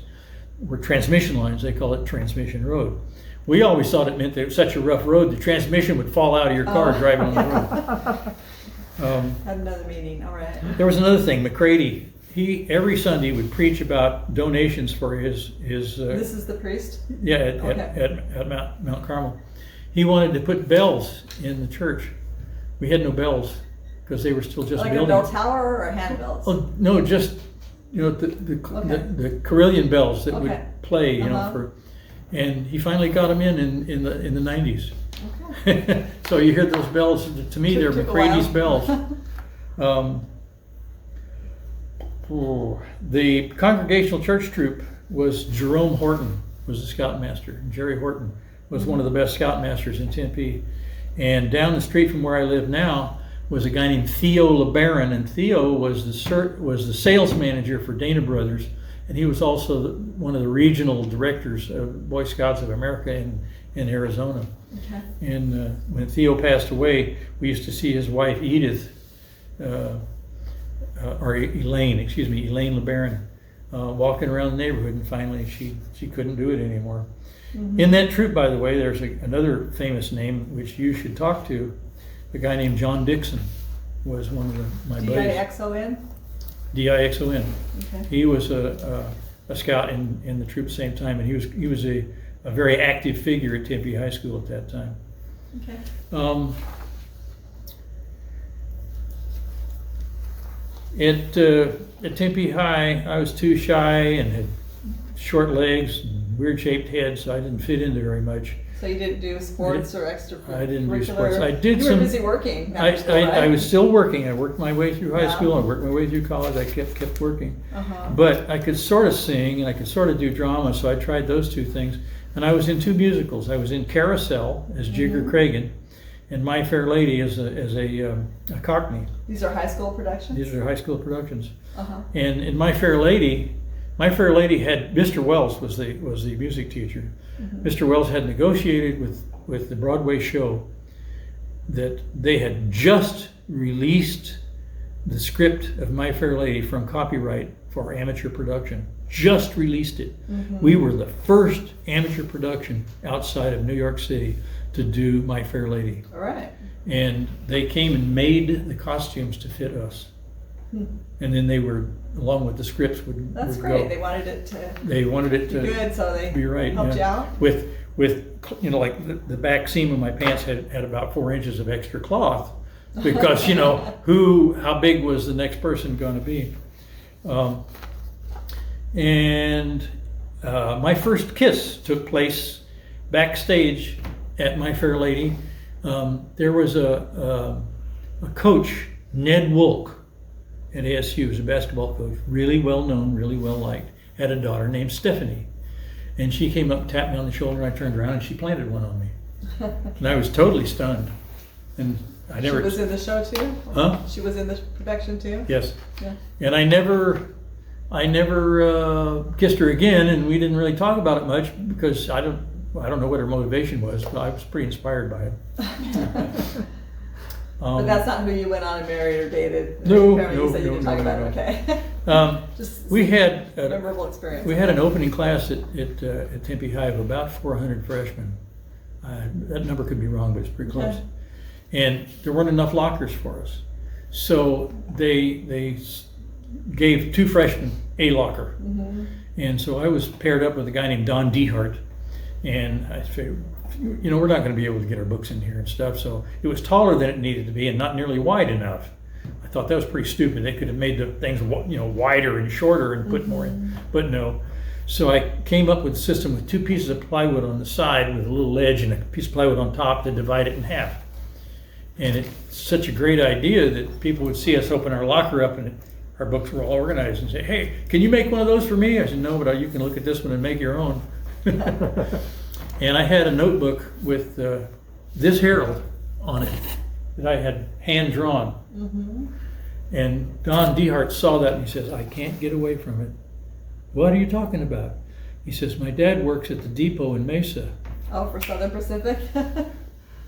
were transmission lines. They call it Transmission Road. We always thought it meant that it was such a rough road the transmission would fall out of your car driving on the road. Had another meaning. All right. There was another thing. McCready, he every Sunday would preach about donations for his. This is the priest. Yeah, at Mount Carmel. He wanted to put bells in the church. We had no bells because they were still just like building. Like a bell tower or hand bells? Oh no, just the Carillon bells that would play, and he finally got them in the 90s. Okay. So you hear those bells. To me, they're McCready's bells. The Congregational Church Troop was Jerome Horton was the scoutmaster. Jerry Horton was one of the best scoutmasters in Tempe. And down the street from where I live now was a guy named Theo LeBaron, and Theo was the sales manager for Dana Brothers, and he was also one of the regional directors of Boy Scouts of America in Arizona. Okay. And when Theo passed away, we used to see his wife Elaine LeBaron, walking around the neighborhood, and finally she couldn't do it anymore. Mm-hmm. In that troop, by the way, there's another famous name which you should talk to. A guy named John Dixon was one of my buddies. D-I-X-O-N? D-I-X-O-N. Okay. He was a scout in the troop at the same time, and he was a a very active figure at Tempe High School at that time. Okay. At Tempe High, I was too shy and had short legs and weird shaped head, so I didn't fit into very much. So you didn't do sports or extracurricular? I didn't do sports. I did You were busy working after school, right? I was still working. I worked my way through high Yeah. school. I worked my way through college. I kept working. Uh-huh. But I could sort of sing and I could sort of do drama, so I tried those two things. And I was in 2 musicals. I was in Carousel as Jigger Cragen, and My Fair Lady as a Cockney. These are high school productions? These are high school productions. Uh-huh. And in My Fair Lady had Mr. Wells was the music teacher. Mr. Wells had negotiated with the Broadway show that they had just released the script of My Fair Lady from copyright for amateur production. Just released it. We were the first amateur production outside of New York City to do My Fair Lady. All right. And they came and made the costumes to fit us. And then they were, along with the scripts, That's would great. go. They wanted it to They wanted it be to good, so they be right. helped you out? With like the back seam of my pants had about 4 inches of extra cloth because how big was the next person going to be? And my first kiss took place backstage at My Fair Lady. There was a coach, Ned Wolk, at ASU. He was a basketball coach, really well known, really well liked. Had a daughter named Stephanie. And she came up and tapped me on the shoulder, and I turned around and she planted one on me. And I was totally stunned. And I never. She was in the show too? Huh? She was in the production too? Yes. Yeah. And I never kissed her again, and we didn't really talk about it much because I don't know what her motivation was, but I was pretty inspired by it. But that's not who you went on and married or dated? No, Apparently you no, said you didn't no, talk about no, it, okay. Just we had a memorable experience. We had an opening class at Tempe High of about 400 freshmen. That number could be wrong, but it's pretty close. Okay. And there weren't enough lockers for us, so they gave 2 freshmen a locker. And so I was paired up with a guy named Don Dehart, and I said, we're not going to be able to get our books in here and stuff. So it was taller than it needed to be and not nearly wide enough. I thought that was pretty stupid. They could have made the things wider and shorter and put more in, but no. So I came up with a system with 2 pieces of plywood on the side with a little ledge and a piece of plywood on top to divide it in half. And it's such a great idea that people would see us open our locker up and our books were all organized and say, "Hey, can you make one of those for me?" I said, "No, but you can look at this one and make your own." And I had a notebook with this herald on it that I had hand drawn. And Don Dehart saw that and he says, "I can't get away from it." "What are you talking about?" He says, "My dad works at the depot in Mesa." Oh, for Southern Pacific?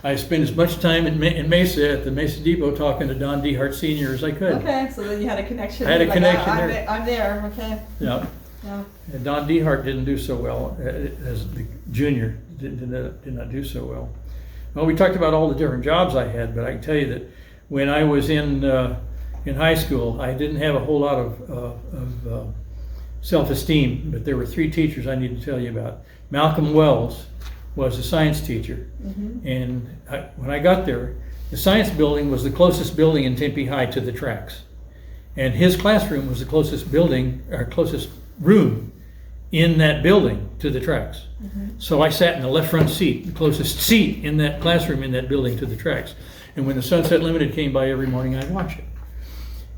I spent as much time in Mesa at the Mesa Depot talking to Don Dehart Sr. as I could. Okay, so then you had a connection. I had a Like, connection I'm there. I'm there, okay. Yeah. Yeah. And Don Dehart didn't do so well as the junior, did not do so well. Well, we talked about all the different jobs I had, but I can tell you that when I was in high school, I didn't have a whole lot of self-esteem, but there were 3 teachers I need to tell you about. Malcolm Wells was a science teacher, and when I got there, the science building was the closest building in Tempe High to the tracks, and his classroom was the closest room in that building to the tracks. So I sat in the left front seat, the closest seat in that classroom in that building to the tracks. And when the Sunset Limited came by every morning, I'd watch it.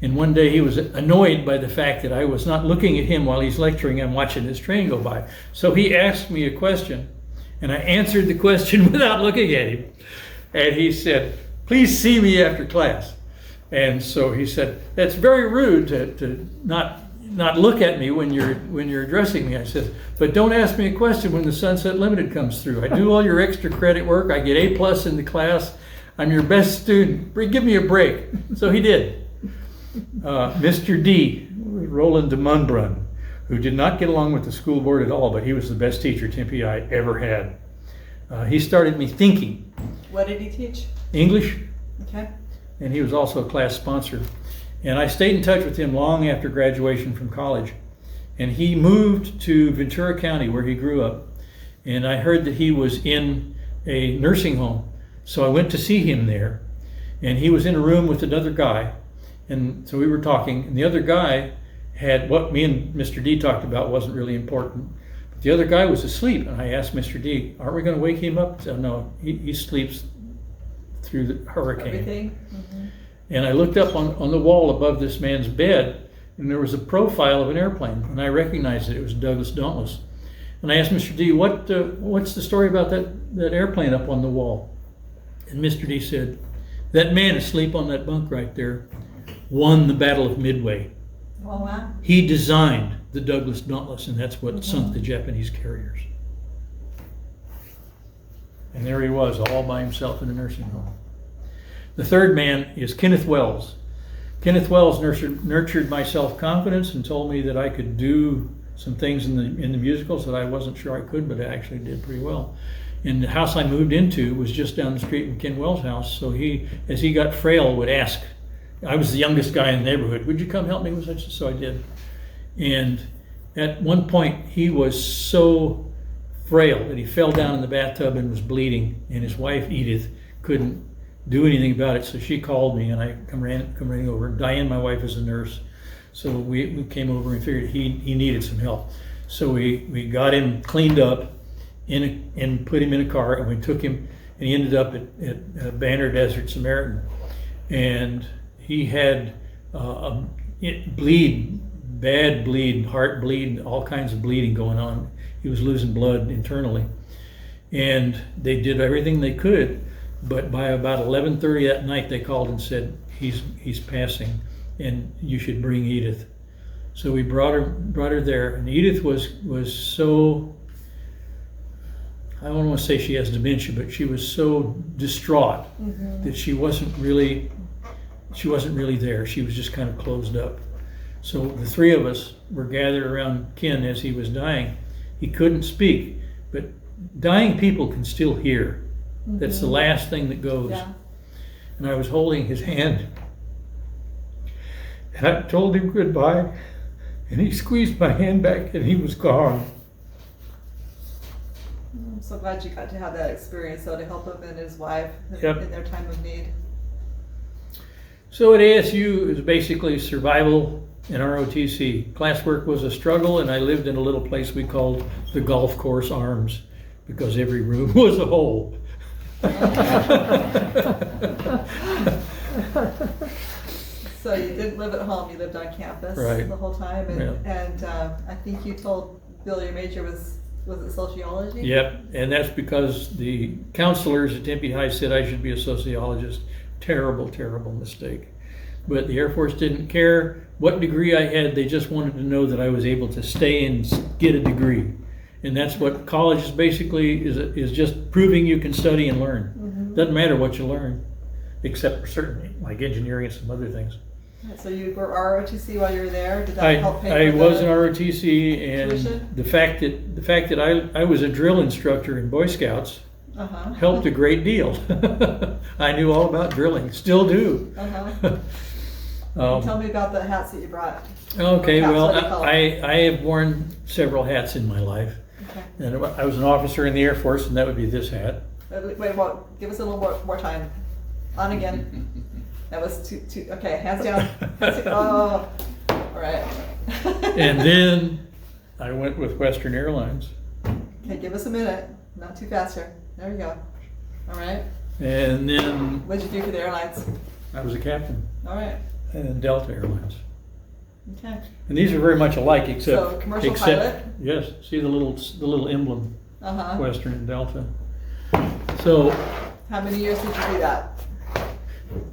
And one day he was annoyed by the fact that I was not looking at him while he's lecturing and watching his train go by. So he asked me a question, and I answered the question without looking at him. And he said, "Please see me after class." And so he said, "That's very rude to not look at me when you're addressing me." I said, "But don't ask me a question when the Sunset Limited comes through. I do all your extra credit work. I get A+ in the class. I'm your best student. Give me a break." So he did. Mr. D, Roland de Munbrun, who did not get along with the school board at all, but he was the best teacher Tempe I ever had. He started me thinking. What did he teach? English. Okay. And he was also a class sponsor. And I stayed in touch with him long after graduation from college. And he moved to Ventura County, where he grew up. and I heard that he was in a nursing home. So I went to see him there, and he was in a room with another guy. And so we were talking, and the other guy had what me and Mr. D talked about wasn't really important. But the other guy was asleep, and I asked Mr. D, aren't we going to wake him up? So no, he sleeps through the hurricane. Everything. Mm-hmm. And I looked up on the wall above this man's bed, and there was a profile of an airplane, and I recognized it. It was Douglas Dauntless. And I asked Mr. D, what's the story about that airplane up on the wall? And Mr. D said, that man asleep on that bunk right there won the Battle of Midway. Oh, wow. He designed the Douglas Dauntless, and that's what sunk the Japanese carriers. And there he was, all by himself in a nursing home. The third man is Kenneth Wells. Kenneth Wells nurtured my self-confidence and told me that I could do some things in the musicals that I wasn't sure I could, but I actually did pretty well. And the house I moved into was just down the street from Ken Wells' house, so he, as he got frail, would ask. I was the youngest guy in the neighborhood. Would you come help me with such? So I did. And at one point, he was so frail that he fell down in the bathtub and was bleeding. And his wife, Edith, couldn't do anything about it. So she called me, and I come running over. Diane, my wife, is a nurse. So we came over and figured he needed some help. So we got him cleaned up and put him in a car, and we took him, and he ended up at Banner Desert Samaritan. And he had bad bleed, heart bleed, all kinds of bleeding going on. He was losing blood internally. And they did everything they could, but by about 11:30 that night, they called and said, he's passing, and you should bring Edith. So we brought her there, and Edith was so, I don't want to say she has dementia, but she was so distraught that she wasn't really there. She was just kind of closed up. So the three of us were gathered around Ken as he was dying. He couldn't speak, but dying people can still hear. That's the last thing that goes. Yeah. And I was holding his hand, and I told him goodbye, and he squeezed my hand back, and he was gone. I'm so glad you got to have that experience, though, to help him and his wife in their time of need. So at ASU, it was basically survival and ROTC. Classwork was a struggle, and I lived in a little place we called the Golf Course Arms, because every room was a hole. So you didn't live at home, you lived on campus the whole time, and I think you told Bill your major was it sociology? Yep, and that's because the counselors at Tempe High said I should be a sociologist. Terrible, terrible mistake. But the Air Force didn't care what degree I had, they just wanted to know that I was able to stay and get a degree. And that's what college is basically, is just proving you can study and learn. Doesn't matter what you learn, except for certain, like engineering and some other things. So you were ROTC while you were there? Did that help pay I for was an ROTC, and tuition? the fact that I was a drill instructor in Boy Scouts helped a great deal. I knew all about drilling, still do. Tell me about the hats that you brought. Okay, well, I have worn several hats in my life. Okay. And I was an officer in the Air Force, and that would be this hat. Wait, give us a little more time. On again. That was too, okay, hands down. Oh, all right. And then I went with Western Airlines. Okay, give us a minute. Not too fast here. There we go. All right. And then... What did you do for the airlines? I was a captain. All right. And Delta Airlines. Okay. And these are very much alike, except... So, commercial pilot? Yes. See the little emblem. Western and Delta. So... How many years did you do that?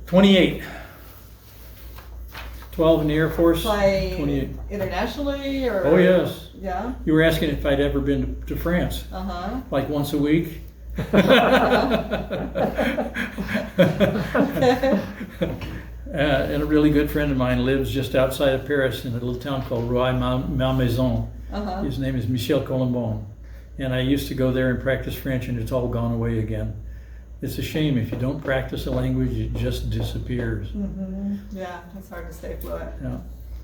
28. 12 in the Air Force. Fly 28. Internationally, or? Oh yes. Yeah. You were asking if I'd ever been to France. Like once a week. And a really good friend of mine lives just outside of Paris in a little town called Rueil-Malmaison. His name is Mckell Keeney. And I used to go there and practice French, and it's all gone away again. It's a shame if you don't practice a language, it just disappears. Yeah, it's hard to stay fluent. Yeah.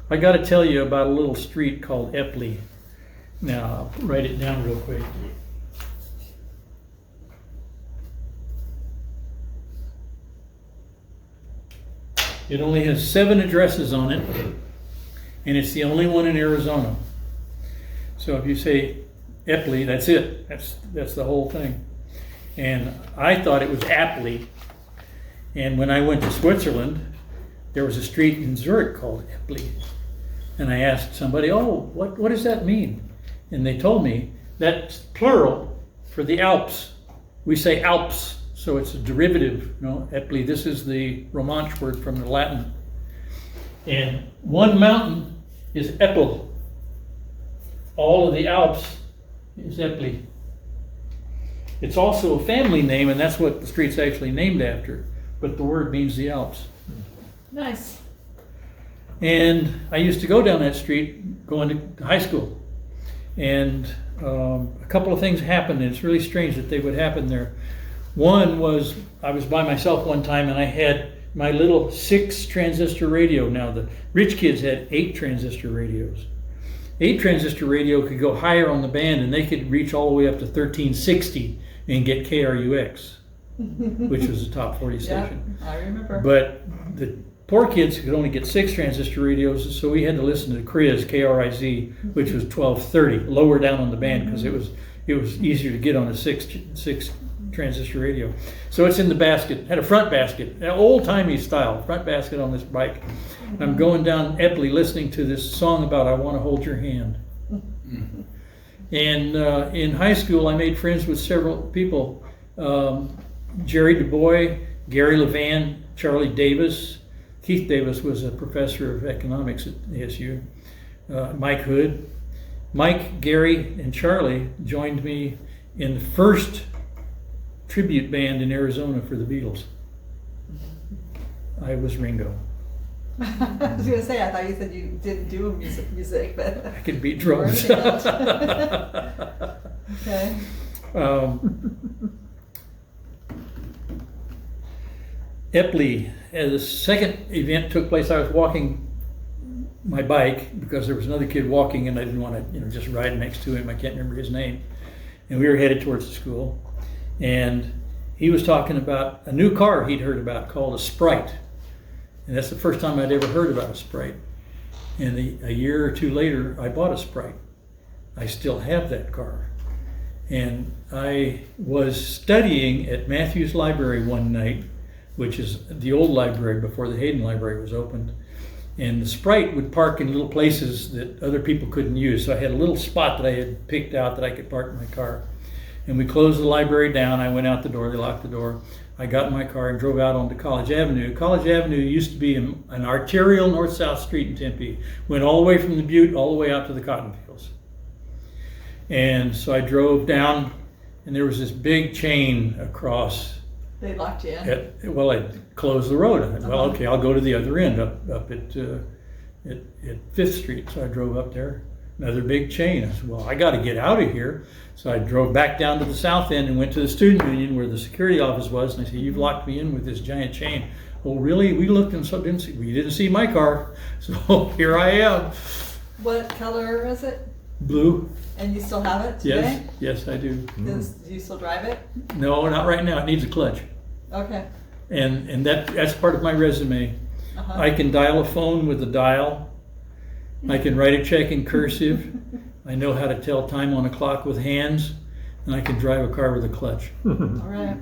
I got to tell you about a little street called Epley. Now, I'll write it down real quick. It only has 7 addresses on it, and it's the only one in Arizona. So if you say Epley, that's it. That's the whole thing. And I thought it was Apley. And when I went to Switzerland, there was a street in Zurich called Epley. And I asked somebody, oh, what does that mean? And they told me that's plural for the Alps. We say Alps, so it's a derivative, Epley. This is the Romansh word from the Latin. And one mountain is Eppel. All of the Alps is Epley. It's also a family name, and that's what the street's actually named after. But the word means the Alps. Nice. And I used to go down that street going to high school. And a couple of things happened, and it's really strange that they would happen there. One was, I was by myself one time, and I had my little 6 transistor radio. Now, the rich kids had 8 transistor radios. 8 transistor radio could go higher on the band, and they could reach all the way up to 1360 and get KRUX, which was the top 40 station. Yeah, I remember. But the poor kids could only get 6 transistor radios, so we had to listen to KRIZ, which was 1230, lower down on the band, because it was easier to get on a 6 transistor radio. So it's in the basket, had a front basket, an old-timey style, front basket on this bike. I'm going down Epley listening to this song about I Want to Hold Your Hand. And in high school, I made friends with several people. Jerry Du Bois, Gary Levan, Charlie Davis. Keith Davis was a professor of economics at ASU. Mike Hood. Mike, Gary, and Charlie joined me in the first tribute band in Arizona for the Beatles. I was Ringo. I was going to say, I thought you said you didn't do music, but I could beat drums. Okay. Epley, the second event took place. I was walking my bike because there was another kid walking, and I didn't want to, just ride next to him. I can't remember his name. And we were headed towards the school, and he was talking about a new car he'd heard about called a Sprite. And that's the first time I'd ever heard about a Sprite. And a year or 2 later, I bought a Sprite. I still have that car. And I was studying at Matthews Library one night, which is the old library before the Hayden Library was opened. And the Sprite would park in little places that other people couldn't use. So I had a little spot that I had picked out that I could park my car. And we closed the library down. I went out the door, they locked the door. I got in my car and drove out onto College Avenue. College Avenue used to be an arterial north-south street in Tempe. Went all the way from the Butte all the way out to the cotton fields. And so I drove down, and there was this big chain across. They locked you in? I closed the road. I thought, well, okay, I'll go to the other end, up at 5th Street. So I drove up there. Another big chain. I said, well, I got to get out of here. So I drove back down to the south end and went to the student union where the security office was. And I said, you've locked me in with this giant chain. Oh, really? We looked and so we didn't see my car. So here I am. What color is it? Blue. And you still have it today? Yes, I do. Do you still drive it? No, not right now. It needs a clutch. Okay. And that's part of my resume. Uh-huh. I can dial a phone with a dial. I can write a check in cursive. I know how to tell time on a clock with hands, and I can drive a car with a clutch. All right.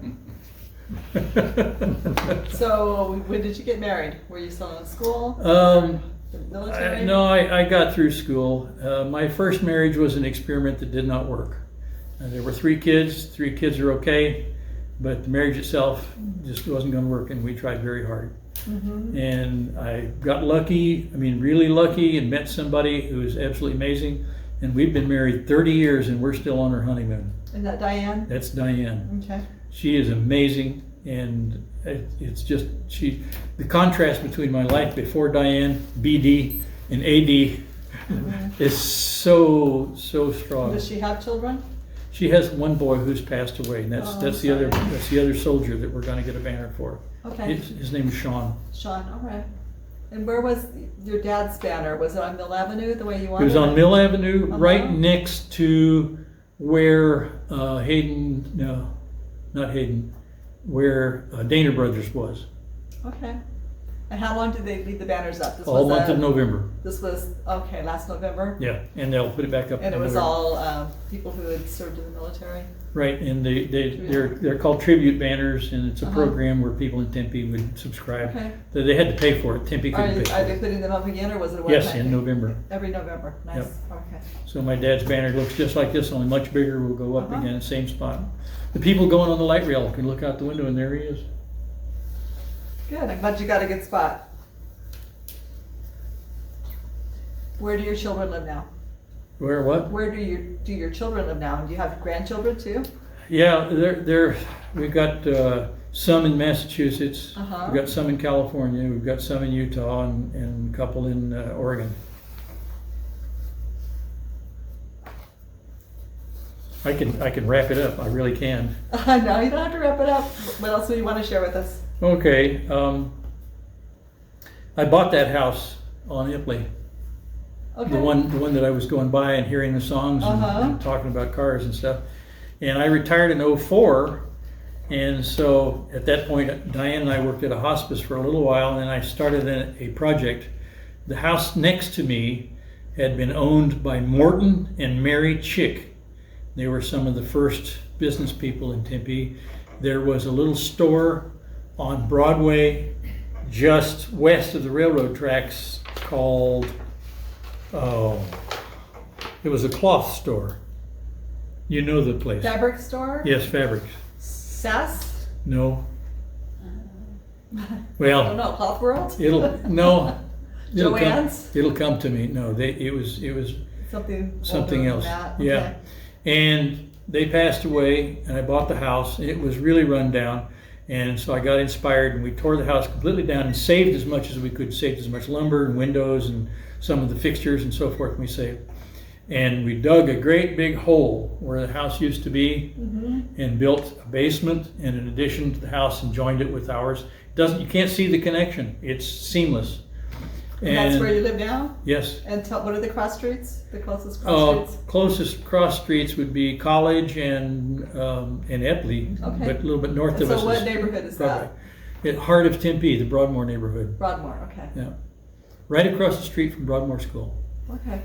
So when did you get married? Were you still in school? The military? No, I got through school. My first marriage was an experiment that did not work. There were 3 kids. 3 kids are okay, but the marriage itself just wasn't going to work, and we tried very hard. Mm-hmm. And I got lucky, really lucky, and met somebody who is absolutely amazing. And we've been married 30 years, and we're still on our honeymoon. Is that Diane? That's Diane. Okay. She is amazing, and it's just the contrast between my life before Diane, BD, and AD is so strong. Does she have children? She has one boy who's passed away, and that's the other soldier that we're going to get a banner for. Okay. His name is Sean. Sean, all right. And where was your dad's banner? Was it on Mill Avenue, the way you wanted it? Was on Mill Avenue, right next to where where Dana Brothers was. Okay. And how long did they leave the banners up? This All was month of November. This was, okay, last November? Yeah, and they'll put it back up. And it in was November. all people who had served in the military? Right, and they're called tribute banners, and it's a program where people in Tempe would subscribe. Okay. They had to pay for it. Tempe couldn't pay Are for they it. putting them up again, or was it a Yes, one-time in thing? November. Every November, nice, Yep. okay. So my dad's banner looks just like this, only much bigger. Will go up Uh-huh. again, same spot. The people going on the light rail can look out the window, and there he is. Good, I'm glad you got a good spot. Where do your children live now? Where what? Where do your children live now? Do you have grandchildren too? Yeah, we've got some in Massachusetts. Uh-huh. We've got some in California. We've got some in Utah, and a couple in Oregon. I can wrap it up. I really can. No, you don't have to wrap it up. What else do you want to share with us? Okay. I bought that house on Ipley. Okay. The one that I was going by and hearing the songs and talking about cars and stuff. And I retired in '04, and so at that point, Diane and I worked at a hospice for a little while, and then I started a project. The house next to me had been owned by Morton and Mary Chick. They were some of the first business people in Tempe. There was a little store on Broadway just west of the railroad tracks called, it was a cloth store. You know the place. Fabric store? Yes, fabrics. Sass? No. I don't Well, know, Cloth World? no. Joann's? It'll come to me. No, it was Something something older else. than that? Yeah. Okay. And they passed away, and I bought the house. It was really run down, and so I got inspired, and we tore the house completely down and saved as much as we could. Saved as much lumber and windows and some of the fixtures and so forth we saved. And we dug a great big hole where the house used to be and built a basement and an addition to the house and joined it with ours. You can't see the connection. It's seamless. And that's where you live now? Yes. And what are the cross streets? The closest cross streets? Closest cross streets would be College and Epley, Okay. but a little bit north And of so us. what is neighborhood is Broadway. that? At heart of Tempe, the Broadmoor neighborhood. Broadmoor, okay. Yeah, right across the street from Broadmoor School. Okay.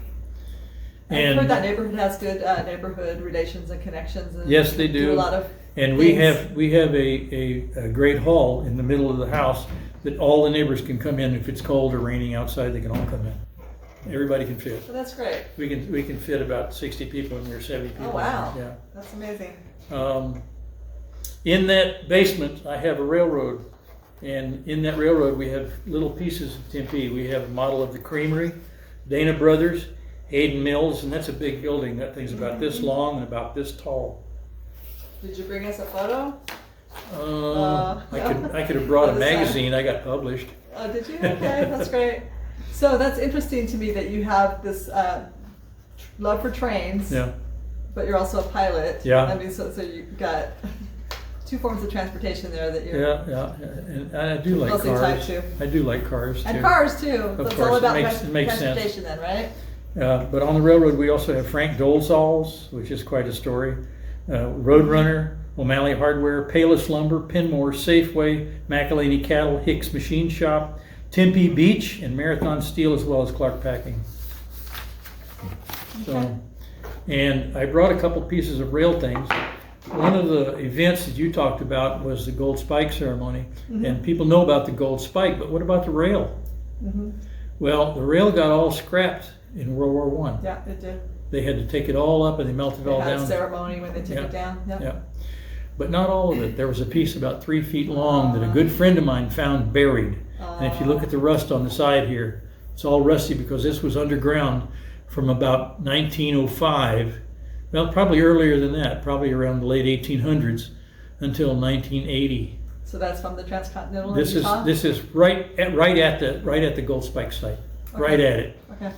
And I've heard that neighborhood has good neighborhood relations and connections. And yes, they do. A lot of and things. we have a great hall in the middle of the house that all the neighbors can come in. If it's cold or raining outside, they can all come in. Everybody can fit. Well, that's great. We can fit about 60 people in there, 70 people. Oh, wow. Yeah. That's amazing. In that basement, I have a railroad, and in that railroad, we have little pieces of Tempe. We have a model of the creamery, Dana Brothers, Hayden Mills, and that's a big building. That thing's about this long and about this tall. Did you bring us a photo? I could have brought a On the side. magazine. I got published. Oh, did you? Okay, that's great. So that's interesting to me that you have this love for trains, Yeah. but you're also a pilot. Yeah. I mean, so you've got two forms of transportation there that you're Yeah. And I do like closely tied cars. to. I do like cars too. And cars too. That's all course, about it makes sense. transportation then, right? But on the railroad, we also have Frank Dolezal's, which is quite a story. Roadrunner, O'Malley Hardware, Payless Lumber, Pinmore, Safeway, McElhaney Cattle, Hicks Machine Shop, Tempe Beach, and Marathon Steel, as well as Clark Packing. So, and I brought a couple pieces of rail things. One of the events that you talked about was the gold spike ceremony, and people know about the gold spike, but what about the rail? Well, the rail got all scrapped in World War I. Yeah, it did. They had to take it all up and they melted it They all had a down. ceremony when they took it down. Yep. Yeah. But not all of it. There was a piece about 3 feet long that a good friend of mine found buried. And if you look at the rust on the side here, it's all rusty because this was underground from about 1905, well, probably earlier than that, probably around the late 1800s until 1980. So that's from the Transcontinental in This Utah? is right at the gold spike site, right at it. Okay.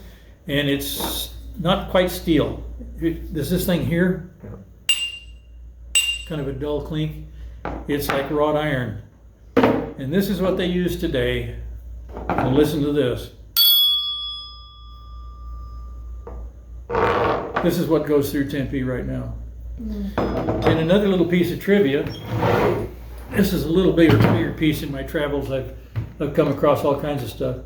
And it's not quite steel. There's this thing here, kind of a dull clink. It's like wrought iron. And this is what they use today. And listen to this. This is what goes through Tempe right now. And another little piece of trivia. This is a little bigger piece in my travels. I've I've come across all kinds of stuff.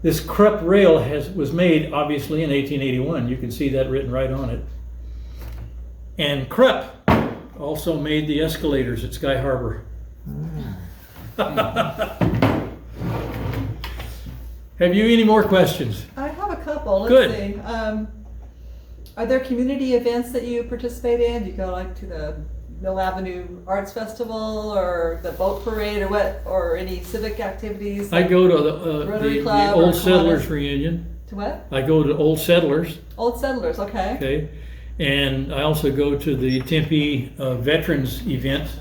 This Krupp rail was made obviously in 1881. You can see that written right on it. And Krupp also made the escalators at Sky Harbor. Have you any more questions? I have a couple. Let's Good. see. Are there community events that you participate in? Do you go like to the Mill Avenue Arts Festival or the boat parade or what? Or any civic activities? I go to Rotary the Club or Old Settlers Kiwanis? reunion. To what? I go to Old Settlers. Old Settlers, okay. Okay, and I also go to the Tempe Veterans events.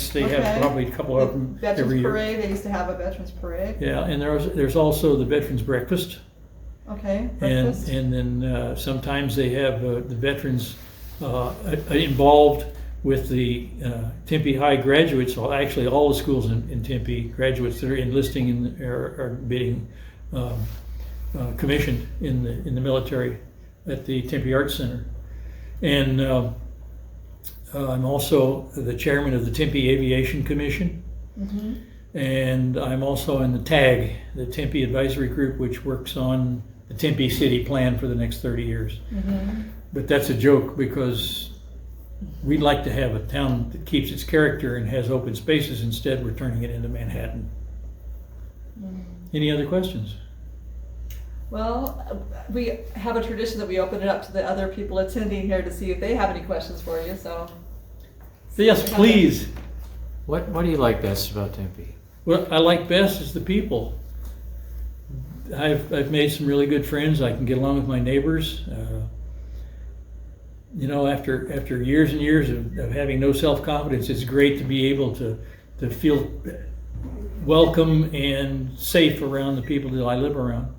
They Okay. have probably a couple of them Veterans every year. Parade, they used to have a Veterans Parade. Yeah, and there's also the Veterans Breakfast, Okay, and breakfast. then sometimes they have the veterans involved with the Tempe High graduates. Well, actually, all the schools in Tempe graduates that are enlisting are being commissioned in the military at the Tempe Arts Center, and I'm also the chairman of the Tempe Aviation Commission, and I'm also in the TAG, the Tempe Advisory Group, which works on the Tempe City Plan for the next 30 years. But that's a joke because we'd like to have a town that keeps its character and has open spaces. Instead, we're turning it into Manhattan. Any other questions? Well, we have a tradition that we open it up to the other people attending here to see if they have any questions for you, so. Yes, please. What do you like best about Tempe? What I like best is the people. I've made some really good friends. I can get along with my neighbors. You know, after years and years of having no self-confidence, it's great to be able to feel welcome and safe around the people that I live around.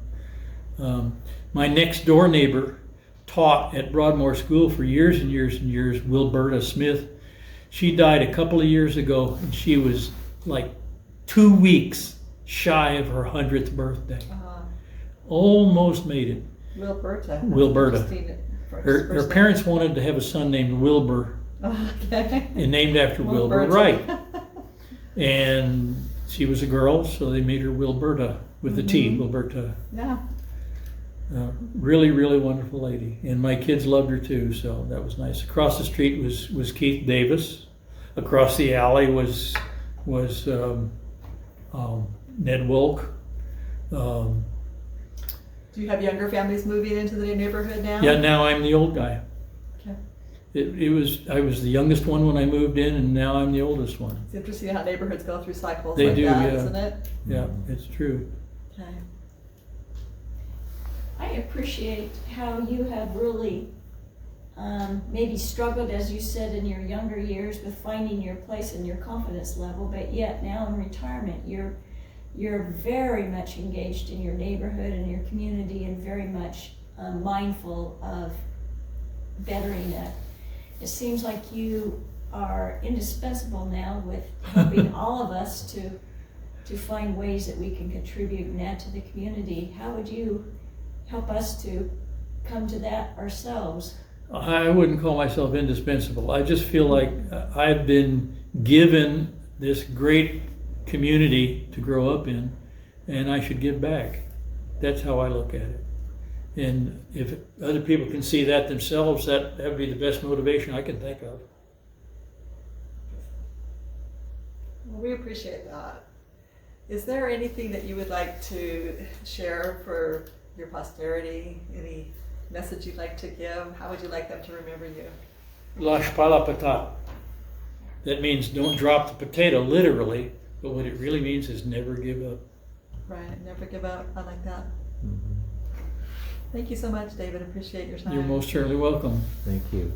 My next door neighbor taught at Broadmoor School for years and years and years, Wilberta Smith. She died a couple of years ago, and she was like 2 weeks shy of her 100th birthday. Almost made it. Wilberta. Wilberta. Her First parents wanted to have a son named Wilbur, name. Okay. and named after Wilbur Wilberta. Wright. And she was a girl, so they made her Wilberta with a T, Wilberta. Yeah. Really, really wonderful lady, and my kids loved her too, so that was nice. Across the street was Keith Davis. Across the alley was Ned Wolk. Do you have younger families moving into the new neighborhood now? Yeah, now I'm the old guy. Okay. I was the youngest one when I moved in, and now I'm the oldest one. It's interesting how neighborhoods go through cycles They like do, that, yeah. isn't it? Yeah, it's true. Okay. I appreciate how you have really maybe struggled, as you said, in your younger years with finding your place and your confidence level, but yet now in retirement, you're very much engaged in your neighborhood and your community and very much mindful of bettering it. It seems like you are indispensable now with helping all of us to find ways that we can contribute and add to the community. How would you help us to come to that ourselves? I wouldn't call myself indispensable. I just feel like I've been given this great community to grow up in, and I should give back. That's how I look at it. And if other people can see that themselves, that would be the best motivation I can think of. Well, we appreciate that. Is there anything that you would like to share for your posterity? Any message you'd like to give? How would you like them to remember you? Lâche pas la patate. That means don't drop the potato literally, but what it really means is never give up. Right, never give up. I like that. Thank you so much, David. Appreciate your time. You're most certainly welcome. Thank you.